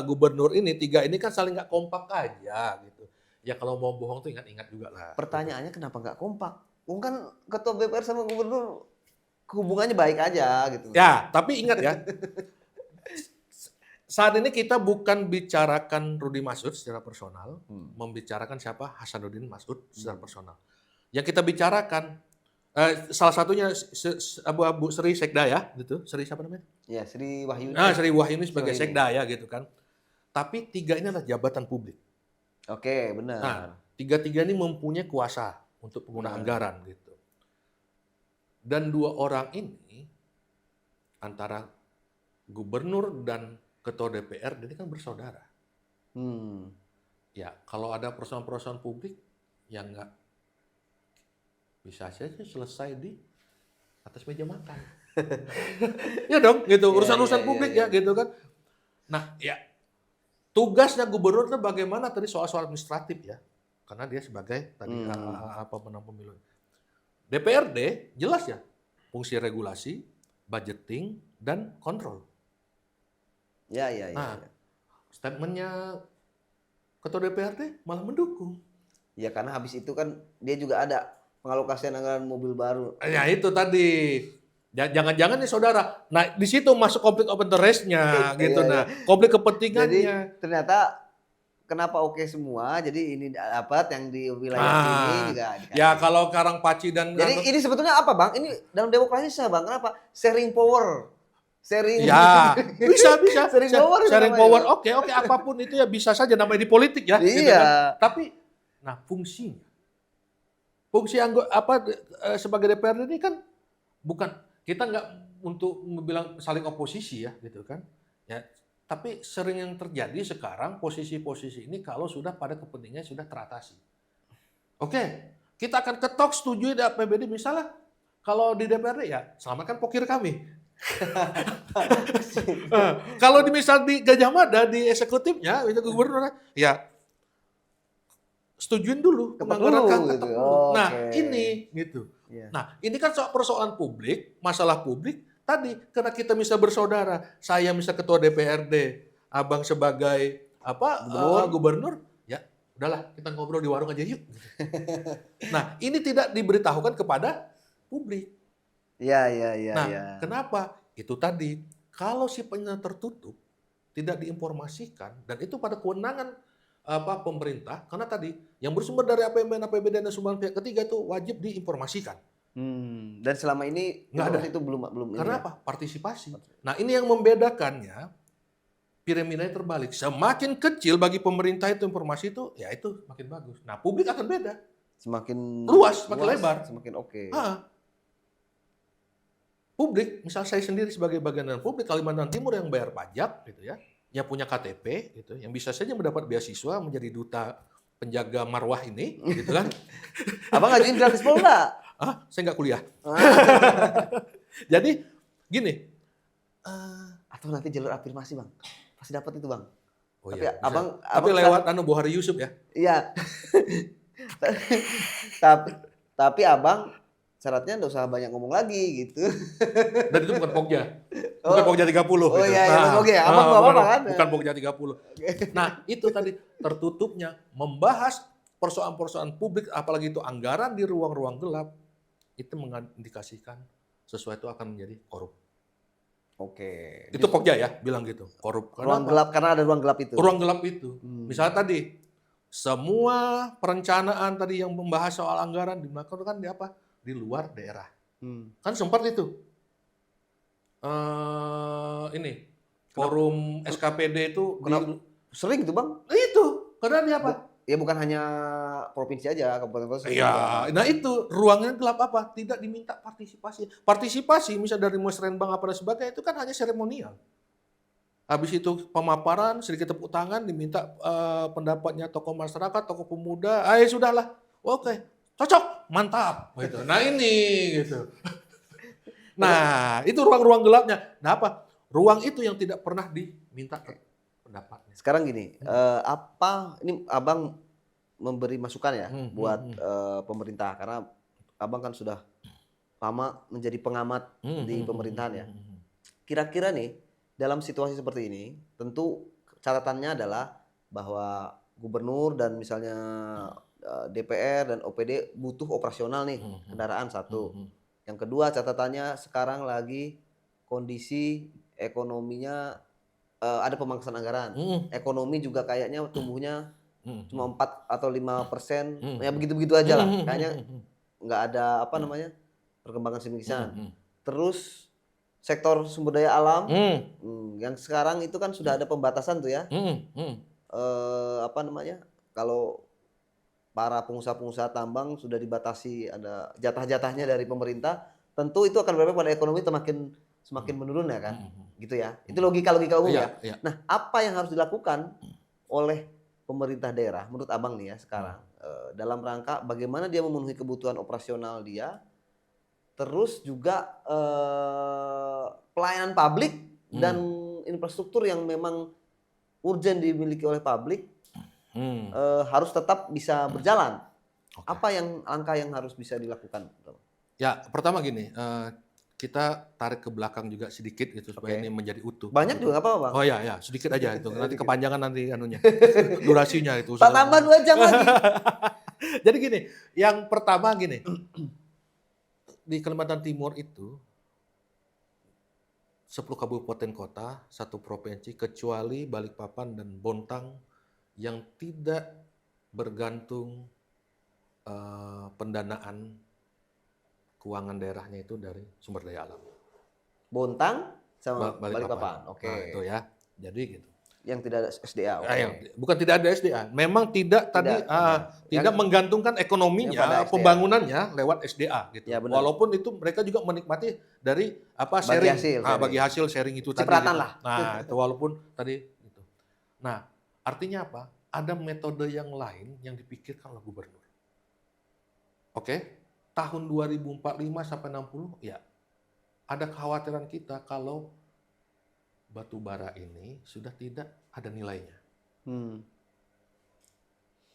Speaker 1: gubernur ini tiga ini kan saling nggak kompak aja gitu. Ya kalau mau bohong tuh ingat-ingat juga lah.
Speaker 2: Pertanyaannya kenapa nggak kompak? Kan ketua BPR sama gubernur hubungannya baik aja gitu.
Speaker 1: Ya, tapi ingat ya, saat ini kita bukan bicarakan Rudi Masud secara personal, membicarakan siapa Hasanuddin Masud secara personal. Yang kita bicarakan salah satunya Abu Sri Sekda ya, gitu. Sri siapa namanya?
Speaker 2: Ya, Sri Wahyuni.
Speaker 1: Nah, Sri Wahyuni sebagai
Speaker 2: Sri.
Speaker 1: Sekda ya, gitu kan. Tapi tiga ini adalah jabatan publik.
Speaker 2: Oke, benar.
Speaker 1: Nah, tiga-tiga ini mempunyai kuasa untuk penggunaan anggaran gitu. Dan dua orang ini antara gubernur dan ketua DPR ini kan bersaudara. Ya, kalau ada persoalan-persoalan publik yang nggak bisa saja selesai di atas meja makan. Ya dong, gitu. Urusan-urusan publik ya, gitu kan. Nah, ya tugasnya gubernur itu bagaimana tadi soal-soal administratif ya. Karena dia sebagai tadi pemenang pemilu. DPRD jelas ya, fungsi regulasi, budgeting, dan kontrol.
Speaker 2: Ya.
Speaker 1: Nah, statementnya ketua DPRD malah mendukung.
Speaker 2: Ya karena habis itu kan dia juga ada pengalokasian anggaran mobil baru.
Speaker 1: Ya itu tadi. Jangan-jangan nih saudara. Nah di situ masuk konflik of interest-nya gitu. Nah konflik kepentingannya.
Speaker 2: Jadi ternyata kenapa oke semua? Jadi ini dapat yang di wilayah sini juga.
Speaker 1: Ya kalau Karangpaci dan.
Speaker 2: Jadi ini sebetulnya apa bang? Ini dalam demokrasi sah bang. Kenapa? Sharing power. Sharing.
Speaker 1: Ya bisa. Sharing power. Oke apapun itu ya bisa saja namanya di politik ya.
Speaker 2: Iya.
Speaker 1: Gitu kan. Tapi nah fungsi sebagai DPRD ini kan bukan kita nggak untuk bilang saling oposisi ya gitu kan. Ya tapi sering yang terjadi sekarang posisi-posisi ini kalau sudah pada kepentingannya sudah teratasi. Oke, kita akan ketok setuju di APBD misalnya kalau di DPRD ya selamatkan pokir kami. Kalau misal di Gajah Mada di eksekutifnya itu gubernur ya setujuin dulu penganggaran
Speaker 2: gitu.
Speaker 1: Nah ini gitu.
Speaker 2: Yeah.
Speaker 1: Nah ini kan soal persoalan publik, masalah publik tadi karena kita bisa bersaudara. Saya misal ketua DPRD, abang sebagai gubernur, ya udahlah kita ngobrol di warung aja yuk. Nah ini tidak diberitahukan kepada publik.
Speaker 2: Iya.
Speaker 1: Nah kenapa? Itu tadi kalau sifatnya tertutup, tidak diinformasikan dan itu pada kewenangan pemerintah karena tadi yang bersumber dari APBD dan sumbangan pihak ketiga itu wajib diinformasikan.
Speaker 2: Dan selama ini
Speaker 1: nggak ada
Speaker 2: itu belum.
Speaker 1: Karena apa? Partisipasi. Nah ini yang membedakannya piramidanya terbalik. Semakin kecil bagi pemerintah itu informasi itu, ya itu makin bagus. Nah publik akan beda.
Speaker 2: Semakin
Speaker 1: luas, semakin lebar.
Speaker 2: Semakin oke.
Speaker 1: Publik, misal saya sendiri sebagai bagian dari publik Kalimantan Timur yang bayar pajak, gitu ya, yang punya KTP, gitu, yang bisa saja mendapat beasiswa menjadi duta penjaga marwah ini, gitu kan?
Speaker 2: Abang ngajuin gratis Polda?
Speaker 1: Saya nggak kuliah. Jadi gini.
Speaker 2: Atau nanti jalur afirmasi bang, pasti dapat itu bang.
Speaker 1: Oh,
Speaker 2: tapi
Speaker 1: iya,
Speaker 2: abang
Speaker 1: lewat Buhari Yusuf ya?
Speaker 2: Iya. tapi abang syaratnya nggak usah banyak ngomong lagi gitu.
Speaker 1: Dan itu bukan Pokja. Bukan Pokja 30.
Speaker 2: Oh iya, Pokja. Abang nggak apa-apa kan?
Speaker 1: Bukan Pokja 30. Nah, itu tadi tertutupnya membahas persoalan-persoalan publik, apalagi itu anggaran di ruang-ruang gelap, itu mengindikasikan sesuatu akan menjadi korup.
Speaker 2: Oke.
Speaker 1: Itu Pokja ya, bilang gitu. Korup.
Speaker 2: Ruang gelap, karena ada ruang gelap itu.
Speaker 1: Ruang gelap itu. Misalnya tadi, semua perencanaan tadi yang membahas soal anggaran dilakukan di apa? Di luar daerah. Kan sempat itu. Forum SKPD itu
Speaker 2: sering itu bang?
Speaker 1: Itu karena dia apa?
Speaker 2: Ya bukan hanya provinsi aja, kabupaten kota.
Speaker 1: Iya, nah itu ruangnya gelap apa? Tidak diminta partisipasi. Partisipasi misalnya dari musrenbang apa dan sebagainya itu kan hanya seremonial. Habis itu pemaparan, sedikit tepuk tangan, diminta pendapatnya tokoh masyarakat, tokoh pemuda. Sudahlah, oke, cocok, mantap. Gitu. Nah ini gitu. Nah itu ruang-ruang gelapnya. Nah apa? Ruang itu yang tidak pernah diminta pendapatnya.
Speaker 2: Sekarang gini, apa ini Abang memberi masukan ya buat pemerintah, karena Abang kan sudah lama menjadi pengamat di pemerintahan ya. Kira-kira nih dalam situasi seperti ini, tentu catatannya adalah bahwa gubernur dan misalnya DPR dan OPD butuh operasional nih kendaraan satu. Yang kedua catatannya sekarang lagi kondisi ekonominya ada pemangkasan anggaran. Ekonomi juga kayaknya tumbuhnya cuma 4 atau 5%, ya begitu-begitu aja lah. Kayaknya nggak ada apa namanya perkembangan signifikan. Terus sektor sumber daya alam, yang sekarang itu kan sudah ada pembatasan tuh ya. Apa namanya? Kalau para pengusaha-pengusaha tambang sudah dibatasi, ada jatah-jatahnya dari pemerintah, tentu itu akan berdampak pada ekonomi semakin menurun ya kan, gitu ya. Itu logika-logika umum ya. Nah, apa yang harus dilakukan oleh pemerintah daerah menurut Abang nih ya sekarang dalam rangka bagaimana dia memenuhi kebutuhan operasional dia, terus juga pelayanan publik dan infrastruktur yang memang urgent dimiliki oleh publik harus tetap bisa berjalan. Apa langkah yang harus bisa dilakukan?
Speaker 1: Ya, pertama gini, kita tarik ke belakang juga sedikit gitu supaya ini menjadi utuh.
Speaker 2: Banyak juga nggak apa-apa, Bang.
Speaker 1: Oh ya, sedikit aja itu. Nanti kepanjangan nanti anunya. Durasinya itu.
Speaker 2: Tak tambah 2 jam lagi.
Speaker 1: Jadi gini, yang pertama gini. Di Kalimantan Timur itu 10 kabupaten kota, 1 provinsi kecuali Balikpapan dan Bontang yang tidak bergantung pendanaan keuangan daerahnya itu dari sumber daya alam.
Speaker 2: Bontang sama Balikpapan. Oke.
Speaker 1: Nah, itu ya. Jadi gitu.
Speaker 2: Yang tidak ada SDA.
Speaker 1: Bukan tidak ada SDA, memang tidak menggantungkan ekonominya, pembangunannya lewat SDA gitu. Ya, walaupun itu mereka juga menikmati dari sharing, bagi hasil sharing itu tadi. Gitu.
Speaker 2: Lah.
Speaker 1: Nah, itu walaupun tadi gitu. Nah, artinya apa? Ada metode yang lain yang dipikirkan oleh gubernur. Oke, tahun 2045 sampai 60 ya ada kekhawatiran kita kalau batu bara ini sudah tidak ada nilainya.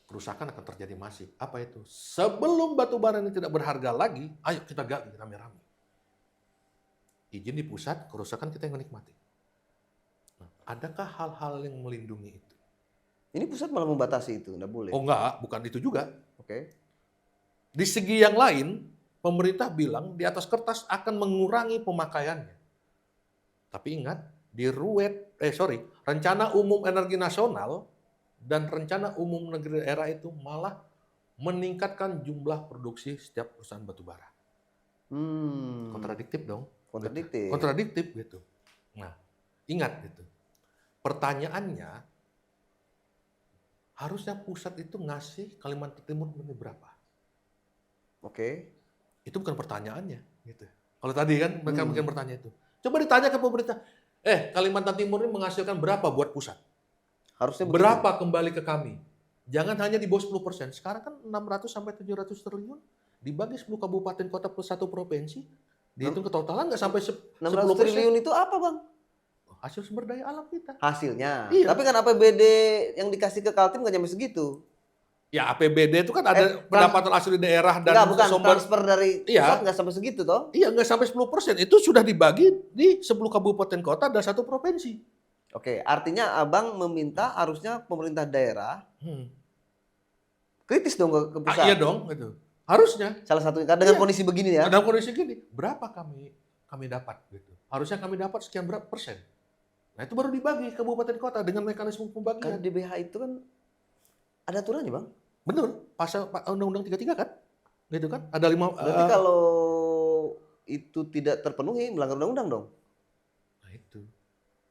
Speaker 1: Kerusakan akan terjadi masif. Apa itu? Sebelum batu bara ini tidak berharga lagi, ayo kita gali rame-rame. Izin di pusat, kerusakan kita yang menikmati. Nah, adakah hal-hal yang melindungi itu?
Speaker 2: Ini pusat malah membatasi itu, nggak boleh.
Speaker 1: Oh enggak, bukan itu juga.
Speaker 2: Oke.
Speaker 1: Di segi yang lain, pemerintah bilang di atas kertas akan mengurangi pemakaiannya. Tapi ingat, di Rencana Umum Energi Nasional dan Rencana Umum Negeri Daerah itu malah meningkatkan jumlah produksi setiap perusahaan batubara. Kontradiktif dong. Kontradiktif gitu. Nah, ingat gitu. Pertanyaannya, harusnya pusat itu ngasih Kalimantan Timur ini berapa?
Speaker 2: Oke.
Speaker 1: Itu bukan pertanyaannya gitu. Kalau tadi kan mereka mungkin bertanya itu. Coba ditanya ke pemerintah, Kalimantan Timur ini menghasilkan berapa buat pusat?
Speaker 2: Harusnya
Speaker 1: berapa kembali ke kami? Jangan hanya di bawah 10%. Sekarang kan 600 sampai 700 triliun dibagi 10 kabupaten kota plus 1 provinsi. Dihitung ketotalan nggak sampai 10%.
Speaker 2: 600 triliun itu apa, Bang?
Speaker 1: Hasil sumber daya alam kita.
Speaker 2: Hasilnya. Iya. Tapi kan APBD yang dikasih ke Kaltim nggak nyampe segitu.
Speaker 1: Ya APBD itu kan ada pendapatan asli daerah dan
Speaker 2: bukan transfer dari pusat nggak sampai segitu toh?
Speaker 1: Iya, nggak sampai 10%. Itu sudah dibagi di 10 kabupaten kota dan 1 provinsi.
Speaker 2: Oke, artinya Abang meminta harusnya pemerintah daerah kritis dong ke pusat.
Speaker 1: Iya dong, gitu. Harusnya.
Speaker 2: Salah satunya dengan kondisi begini ya.
Speaker 1: Dalam kondisi gini, berapa kami dapat gitu. Harusnya kami dapat sekian berapa persen. Nah, itu baru dibagi kabupaten kota dengan mekanisme pembagian.
Speaker 2: Kan DBH itu kan ada aturannya, Bang.
Speaker 1: Benar, pasal Undang-Undang 33 kan? Gitu kan? Ada 5.
Speaker 2: Berarti kalau itu tidak terpenuhi melanggar undang-undang dong.
Speaker 1: Nah, itu.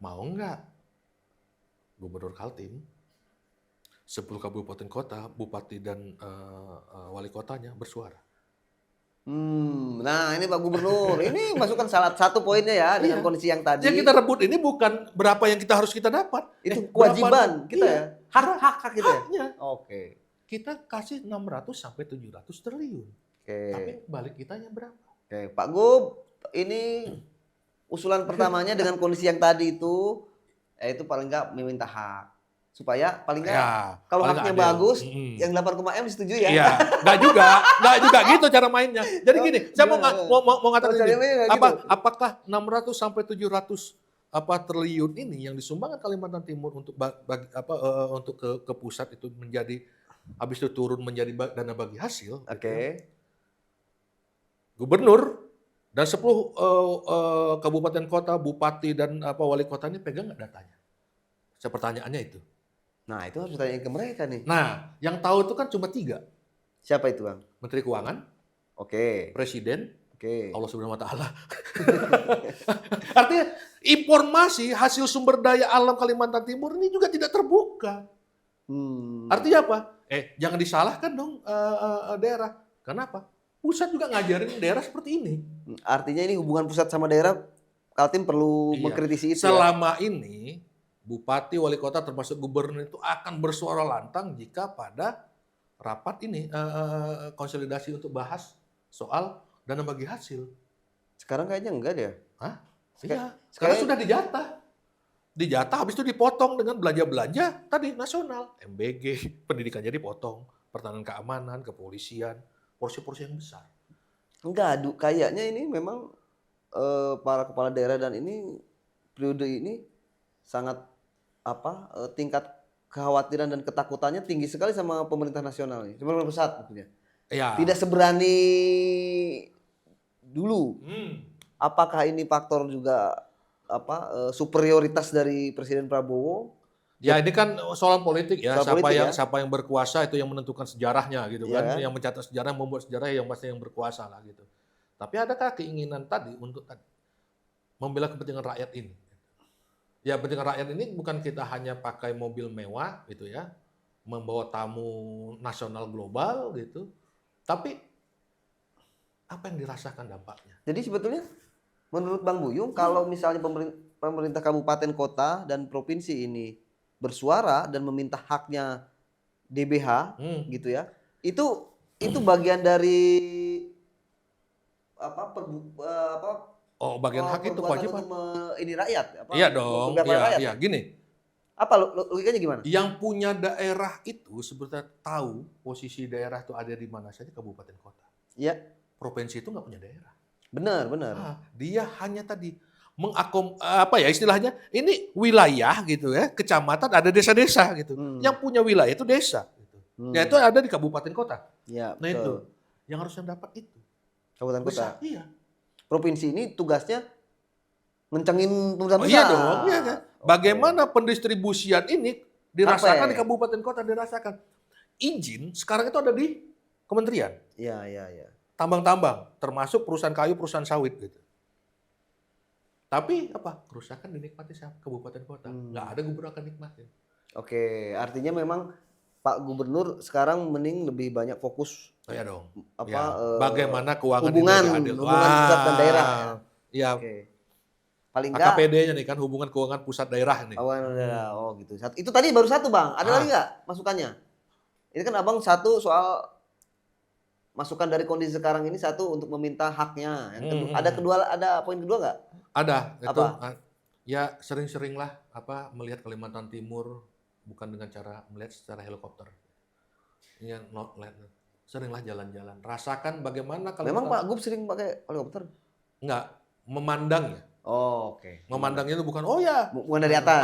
Speaker 1: Mau enggak Gubernur Kaltim 10 kabupaten kota, bupati dan wali kotanya bersuara.
Speaker 2: Nah ini Pak Gubernur, ini masukkan salah satu poinnya ya dengan kondisi yang tadi.
Speaker 1: Yang kita rebut ini bukan berapa yang kita harus kita dapat.
Speaker 2: Itu kewajiban kita ya. Hak kita ya. Oke.
Speaker 1: Kita kasih 600 sampai 700 triliun. Tapi balik kitanya berapa?
Speaker 2: Oke, Pak Gub, ini usulan pertamanya dengan kondisi yang tadi itu itu paling nggak meminta hak. Supaya paling nggak
Speaker 1: Ya,
Speaker 2: kalau
Speaker 1: paling nggak
Speaker 2: haknya
Speaker 1: adil.
Speaker 2: bagus, yang 8,M disetujui ya.
Speaker 1: Iya, nggak juga gitu cara mainnya. Jadi gini, saya mau ngatakan
Speaker 2: caranya
Speaker 1: ini,
Speaker 2: mainnya nggak gitu.
Speaker 1: apakah 600 sampai 700 triliun ini yang disumbangkan Kalimantan Timur untuk untuk ke pusat itu menjadi habis itu turun menjadi dana bagi hasil,
Speaker 2: Oke.
Speaker 1: gitu ya. Gubernur dan 10 kabupaten kota, bupati dan wali kota ini pegang nggak datanya? Pertanyaannya itu.
Speaker 2: Nah, itu harus ditanyain ke mereka nih.
Speaker 1: Nah, yang tahu itu kan cuma 3.
Speaker 2: Siapa itu, Bang?
Speaker 1: Menteri Keuangan,
Speaker 2: Oke.
Speaker 1: Presiden,
Speaker 2: Oke.
Speaker 1: Allah Subhanahu wa taala. Artinya informasi hasil sumber daya alam Kalimantan Timur ini juga tidak terbuka. Artinya apa? Jangan disalahkan dong daerah. Kenapa? Pusat juga ngajarin daerah seperti ini.
Speaker 2: Artinya ini hubungan pusat sama daerah, Kaltim perlu mengkritisi itu.
Speaker 1: Selama ini bupati, wali kota termasuk gubernur itu akan bersuara lantang jika pada rapat ini konsolidasi untuk bahas soal dana bagi hasil.
Speaker 2: Sekarang kayaknya enggak deh.
Speaker 1: Hah? Iya, karena sudah dijatah, habis itu dipotong dengan belanja-belanja tadi nasional, MBG, pendidikannya dipotong, pertahanan keamanan, kepolisian, porsi-porsi yang besar.
Speaker 2: Enggak, kayaknya ini memang para kepala daerah dan ini periode ini sangat tingkat kekhawatiran dan ketakutannya tinggi sekali sama pemerintah nasional ini, pemerintah pusat maksudnya.
Speaker 1: Ya.
Speaker 2: Tidak seberani dulu. Apakah ini faktor juga superioritas dari Presiden Prabowo?
Speaker 1: Ya ini kan soal politik ya,
Speaker 2: Soal politik,
Speaker 1: siapa yang berkuasa itu yang menentukan sejarahnya gitu
Speaker 2: Iya
Speaker 1: kan,
Speaker 2: kan?
Speaker 1: yang mencatat sejarah, membuat sejarah yang pasti yang berkuasa lah gitu. Tapi adakah keinginan tadi untuk membela kepentingan rakyat ini? Ya kepentingan rakyat ini bukan kita hanya pakai mobil mewah gitu ya, membawa tamu nasional global gitu, tapi apa yang dirasakan dampaknya?
Speaker 2: Jadi sebetulnya menurut Bang Buyung, kalau misalnya pemerintah kabupaten kota dan provinsi ini bersuara dan meminta haknya DBH gitu ya, itu bagian dari
Speaker 1: bagian hak itu kewajiban.
Speaker 2: Ini rakyat.
Speaker 1: Iya dong, iya gini.
Speaker 2: Apa logikanya gimana?
Speaker 1: Yang punya daerah itu sebetulnya tahu posisi daerah itu ada di mana saja kabupaten kota.
Speaker 2: Iya.
Speaker 1: Provinsi itu nggak punya daerah.
Speaker 2: Benar.
Speaker 1: Dia hanya tadi istilahnya ini wilayah gitu ya, kecamatan ada desa-desa gitu. Yang punya wilayah itu desa gitu. Ya itu ada di kabupaten kota.
Speaker 2: Iya,
Speaker 1: nah itu yang harusnya dapat itu.
Speaker 2: Kabupaten kota.
Speaker 1: Iya.
Speaker 2: Provinsi ini tugasnya ngencengin pemerintah pusat.
Speaker 1: Iya dong, iya kan. Bagaimana pendistribusian ini dirasakan di kabupaten kota dirasakan. Izin sekarang itu ada di kementerian.
Speaker 2: Iya.
Speaker 1: Tambang-tambang, termasuk perusahaan kayu, perusahaan sawit gitu. Tapi kerusakan dinikmati siapa? Kabupaten kota. Nggak ada gubernur akan nikmatin.
Speaker 2: Oke, artinya memang Pak Gubernur sekarang mending lebih banyak fokus.
Speaker 1: Iya dong.
Speaker 2: Bagaimana
Speaker 1: keuangan
Speaker 2: hubungan pusat dan daerah.
Speaker 1: Iya.
Speaker 2: Oke. Paling enggak
Speaker 1: AKPD-nya nih kan hubungan keuangan pusat daerah nih.
Speaker 2: Oh gitu. Itu tadi baru satu, Bang. Ada lagi nggak masukannya? Ini kan Abang satu soal masukan dari kondisi sekarang ini, satu untuk meminta haknya. Yang kedua, ada poin kedua nggak?
Speaker 1: Ada. Ya sering-seringlah melihat Kalimantan Timur bukan dengan cara melihat secara helikopter. Ini seringlah jalan-jalan. Rasakan bagaimana Kalimantan.
Speaker 2: Memang Pak Gub sering pakai helikopter?
Speaker 1: Enggak, memandangnya.
Speaker 2: Oh, oke.
Speaker 1: Memandangnya itu bukan
Speaker 2: bukan dari atas.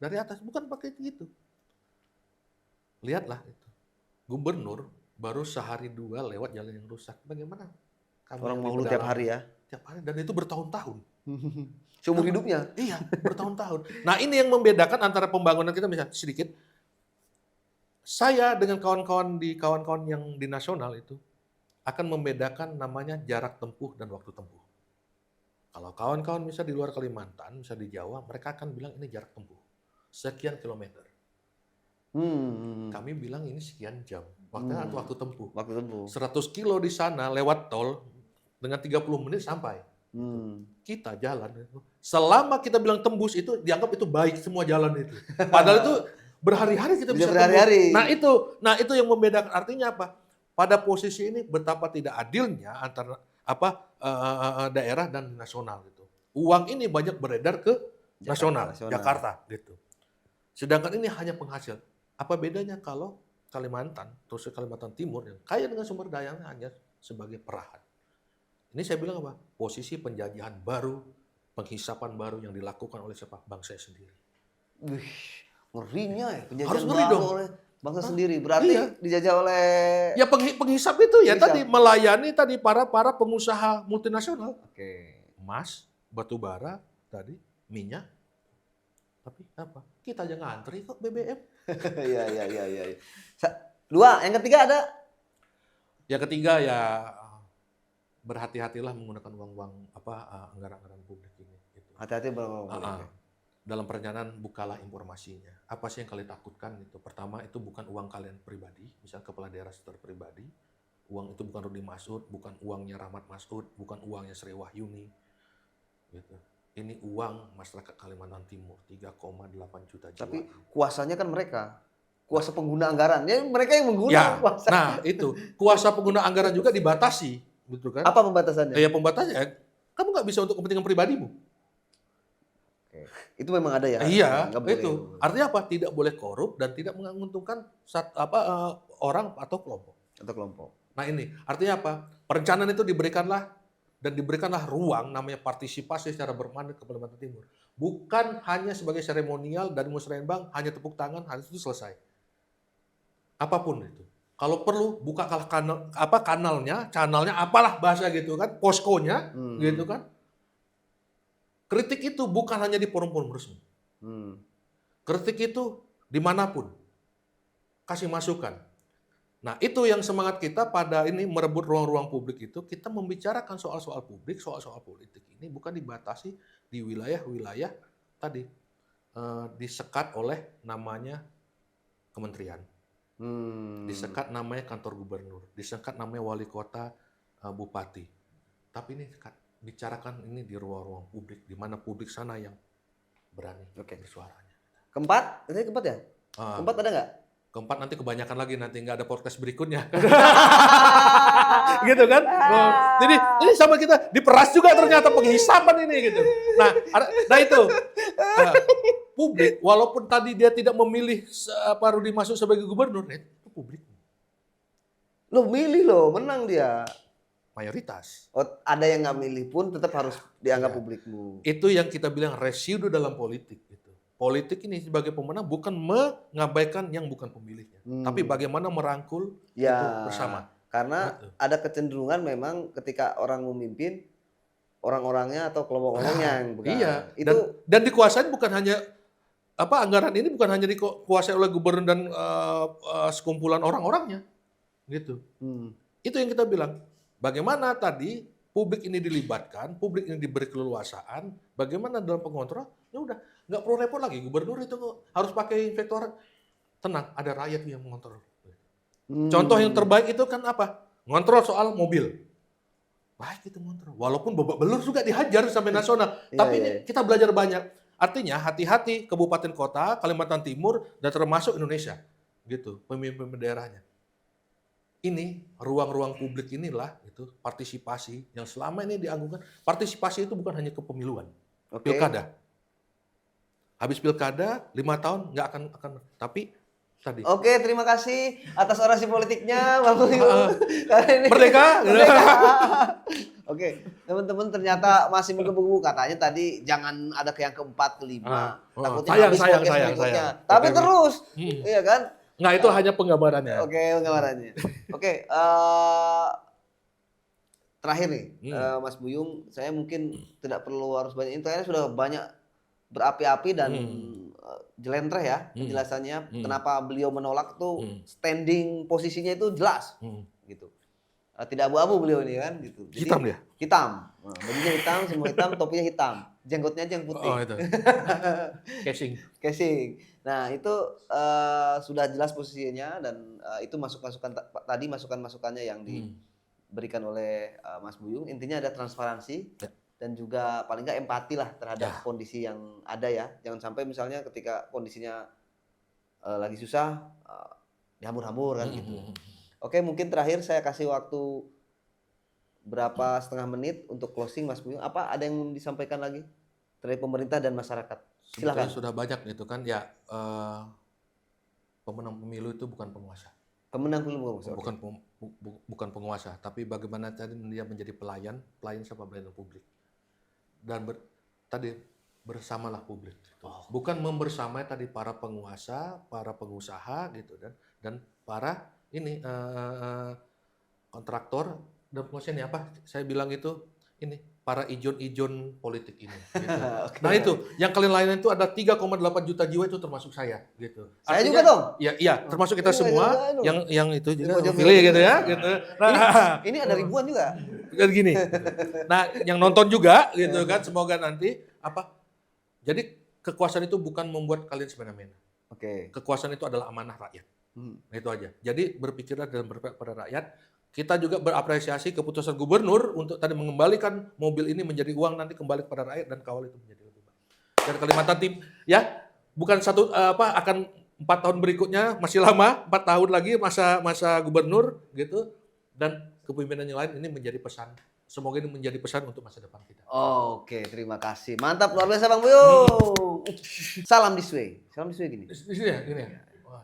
Speaker 1: Dari atas, bukan pakai gitu. Lihatlah itu. Gubernur baru sehari 2 lewat jalan yang rusak. Bagaimana?
Speaker 2: Orang mau tiap hari ya?
Speaker 1: Tiap hari, dan itu bertahun-tahun.
Speaker 2: Seumur hidupnya?
Speaker 1: Iya, bertahun-tahun. Nah ini yang membedakan antara pembangunan kita misalnya sedikit. Saya dengan kawan-kawan yang di nasional itu akan membedakan namanya jarak tempuh dan waktu tempuh. Kalau kawan-kawan misalnya di luar Kalimantan, misalnya di Jawa, mereka akan bilang ini jarak tempuh. Sekian kilometer. Kami bilang ini sekian jam. Waktu tempuh. 100 kilo di sana lewat tol dengan 30 menit sampai. Kita jalan. Selama kita bilang tembus itu dianggap itu baik semua jalan itu. Padahal itu berhari-hari kita bisa
Speaker 2: berhari-hari.
Speaker 1: Nah itu yang membedakan. Artinya apa? Pada posisi ini betapa tidak adilnya antara daerah dan nasional itu. Uang ini banyak beredar ke nasional, Jakarta gitu. Sedangkan ini hanya penghasil. Apa bedanya kalau Kalimantan, terus Kalimantan Timur yang kaya dengan sumber dayanya hanya sebagai perahan. Ini saya bilang apa? Posisi penjajahan baru, penghisapan baru yang dilakukan oleh siapa? Bangsa sendiri.
Speaker 2: Wih, ngerinya ya penjajahan
Speaker 1: Harus ngeri
Speaker 2: baru
Speaker 1: dong.
Speaker 2: oleh bangsa sendiri. Berarti
Speaker 1: Iya.
Speaker 2: dijajah oleh
Speaker 1: Ya penghisap itu ya
Speaker 2: Penghisap.
Speaker 1: tadi melayani tadi para pengusaha multinasional.
Speaker 2: Oke.
Speaker 1: Emas, batu bara, tadi minyak. Tapi apa? Kita aja ngantri kok BBM.
Speaker 2: Iya. Dua, yang ketiga ada?
Speaker 1: Yang ketiga ya berhati-hatilah menggunakan uang-uang anggaran-anggaran publik ini. Gitu.
Speaker 2: Hati-hati berapa.
Speaker 1: Dalam perencanaan bukalah informasinya. Apa sih yang kalian takutkan itu? Pertama itu bukan uang kalian pribadi, misal kepala daerah secara pribadi. Uang itu bukan Rudi Masud, bukan uangnya Rahmat Masud, bukan uangnya Sri Wahyuni. Gitu. Ini uang masyarakat Kalimantan Timur 3,8 juta jiwa.
Speaker 2: Tapi kuasanya kan mereka. Kuasa pengguna anggaran. Ya mereka yang mengguna
Speaker 1: ya,
Speaker 2: kuasa.
Speaker 1: Nah, itu. Kuasa pengguna anggaran juga dibatasi, betul kan?
Speaker 2: Apa pembatasannya?
Speaker 1: Ya pembatasnya, kamu nggak bisa untuk kepentingan pribadimu.
Speaker 2: Oke. Itu memang ada ya?
Speaker 1: Iya,
Speaker 2: boleh.
Speaker 1: itu. Artinya apa? Tidak boleh korup dan tidak menguntungkan orang atau kelompok. Nah ini, artinya apa? Perencanaan itu diberikanlah ruang namanya partisipasi secara bermandat ke Kalimantan Timur. Bukan hanya sebagai seremonial dan musrembang, hanya tepuk tangan, habis itu selesai. Apapun itu. Kalau perlu bukalah kanalnya, apalah bahasa gitu kan, poskonya gitu kan. Kritik itu bukan hanya di forum-forum resmi. Kritik itu dimanapun. Kasih masukan. Nah itu yang semangat kita pada ini merebut ruang-ruang publik itu, kita membicarakan soal-soal publik, soal-soal politik ini bukan dibatasi di wilayah-wilayah tadi disekat oleh namanya kementerian, disekat namanya kantor gubernur, disekat namanya wali kota, bupati. Tapi ini bicarakan ini di ruang-ruang publik, di mana publik sana yang berani bersuaranya.
Speaker 2: Keempat ya? Keempat ada nggak?
Speaker 1: Keempat nanti kebanyakan lagi, nanti nggak ada podcast berikutnya. Gitu kan? Jadi ini sama kita diperas juga ternyata penghisapan ini gitu. Nah itu publik walaupun tadi dia tidak memilih Rudi Masud sebagai gubernur, itu publik.
Speaker 2: Milih menang dia.
Speaker 1: Mayoritas.
Speaker 2: Ada yang nggak milih pun tetap harus dianggap publikmu.
Speaker 1: Itu yang kita bilang residu dalam politik. Politik ini sebagai pemenang bukan mengabaikan yang bukan pemilihnya, tapi bagaimana merangkul itu bersama.
Speaker 2: Karena ada kecenderungan memang ketika orang memimpin, orang-orangnya atau kelompok-kelompoknya yang bukan.
Speaker 1: Iya. Dan dikuasai bukan hanya anggaran ini bukan hanya dikuasai oleh gubernur dan sekumpulan orang-orangnya, gitu. Itu yang kita bilang. Bagaimana tadi publik ini dilibatkan, publik ini diberi keleluasaan, bagaimana dalam pengontrol? Ya udah, nggak perlu repot lagi. Gubernur itu harus pakai inspektorat. Tenang, ada rakyat yang mengontrol. Contoh yang terbaik itu kan apa? Ngontrol soal mobil. Baik itu ngontrol. Walaupun babak belur juga dihajar sampai nasional. Tapi ini kita belajar banyak. Artinya hati-hati kabupaten kota, Kalimantan Timur, dan termasuk Indonesia. Gitu, pemimpin daerahnya. Ini ruang-ruang publik inilah itu partisipasi yang selama ini dianggungkan. Partisipasi itu bukan hanya kepemiluan, pilkada. Habis pilkada 5 tahun nggak akan tapi tadi.
Speaker 2: Oke, terima kasih atas orasi politiknya, Bang Buyung.
Speaker 1: Merdeka.
Speaker 2: Oke, teman-teman ternyata masih menggebu-gebu, katanya tadi jangan ada yang keempat, kelima. Takutnya habis podcast berikutnya. Tapi terus, iya kan?
Speaker 1: Nggak, itu hanya penggambarannya.
Speaker 2: Oke, penggambarannya. Oke, terakhir nih, Mas Buyung, saya mungkin tidak perlu harus banyak ini, sudah banyak berapi-api dan jelentreh ya penjelasannya. Kenapa beliau menolak tuh standing posisinya itu jelas, gitu. Tidak abu-abu beliau ini kan, gitu. Jadi,
Speaker 1: hitam dia?
Speaker 2: Hitam. Bajunya hitam, semua hitam, topinya hitam, jenggotnya aja yang putih.
Speaker 1: Oh itu.
Speaker 2: Casing. Nah itu sudah jelas posisinya dan itu masukan-masukannya yang diberikan oleh Mas Buyung. Intinya ada transparansi dan juga paling nggak empati lah terhadap kondisi yang ada ya. Jangan sampai misalnya ketika kondisinya lagi susah dihambur-hambur kan gitu. Oke, mungkin terakhir saya kasih waktu berapa setengah menit untuk closing Mas Buyung. Apa ada yang disampaikan lagi? dari pemerintah dan masyarakat.
Speaker 1: Sebetulnya
Speaker 2: Silakan.
Speaker 1: sudah banyak gitu kan ya, pemenang pemilu itu bukan penguasa.
Speaker 2: Pemenang pemilu.
Speaker 1: Bukan penguasa, tapi bagaimana tadi dia menjadi pelayan siapa, pelayan publik. Dan tadi bersamalah publik. Gitu. Bukan membersamai tadi para penguasa, para pengusaha gitu dan para ini kontraktor dan pengusaha ini apa? Saya bilang itu ini para ijon-ijon politik ini. Gitu.
Speaker 2: Oke.
Speaker 1: Nah itu, yang kalian lain itu ada 3,8 juta jiwa itu termasuk saya. Gitu.
Speaker 2: Saya juga dong.
Speaker 1: Iya, termasuk kita semua yang itu juga
Speaker 2: Yang
Speaker 1: pilih gitu ya. Gitu. Nah,
Speaker 2: Ini ada ribuan juga.
Speaker 1: kan gini. Nah, yang nonton juga gitu kan, semoga nanti apa? Jadi kekuasaan itu bukan membuat kalian semena-mena.
Speaker 2: Oke.
Speaker 1: Kekuasaan itu adalah amanah rakyat. Nah, itu aja. Jadi berpikirlah dan berpikir pada rakyat. Kita juga berapresiasi keputusan gubernur untuk tadi mengembalikan mobil ini menjadi uang, nanti kembali kepada rakyat dan kawal itu menjadi lebih baik. Dan Kalimantan ya bukan akan 4 tahun berikutnya, masih lama, 4 tahun lagi masa gubernur gitu, dan kepemimpinan yang lain ini menjadi pesan. Semoga ini menjadi pesan untuk masa depan kita.
Speaker 2: Oke, terima kasih. Mantap, luar biasa Bang Buyung. Salam this way. Salam this way gini.
Speaker 1: Di sini ya, gini ya. Wah.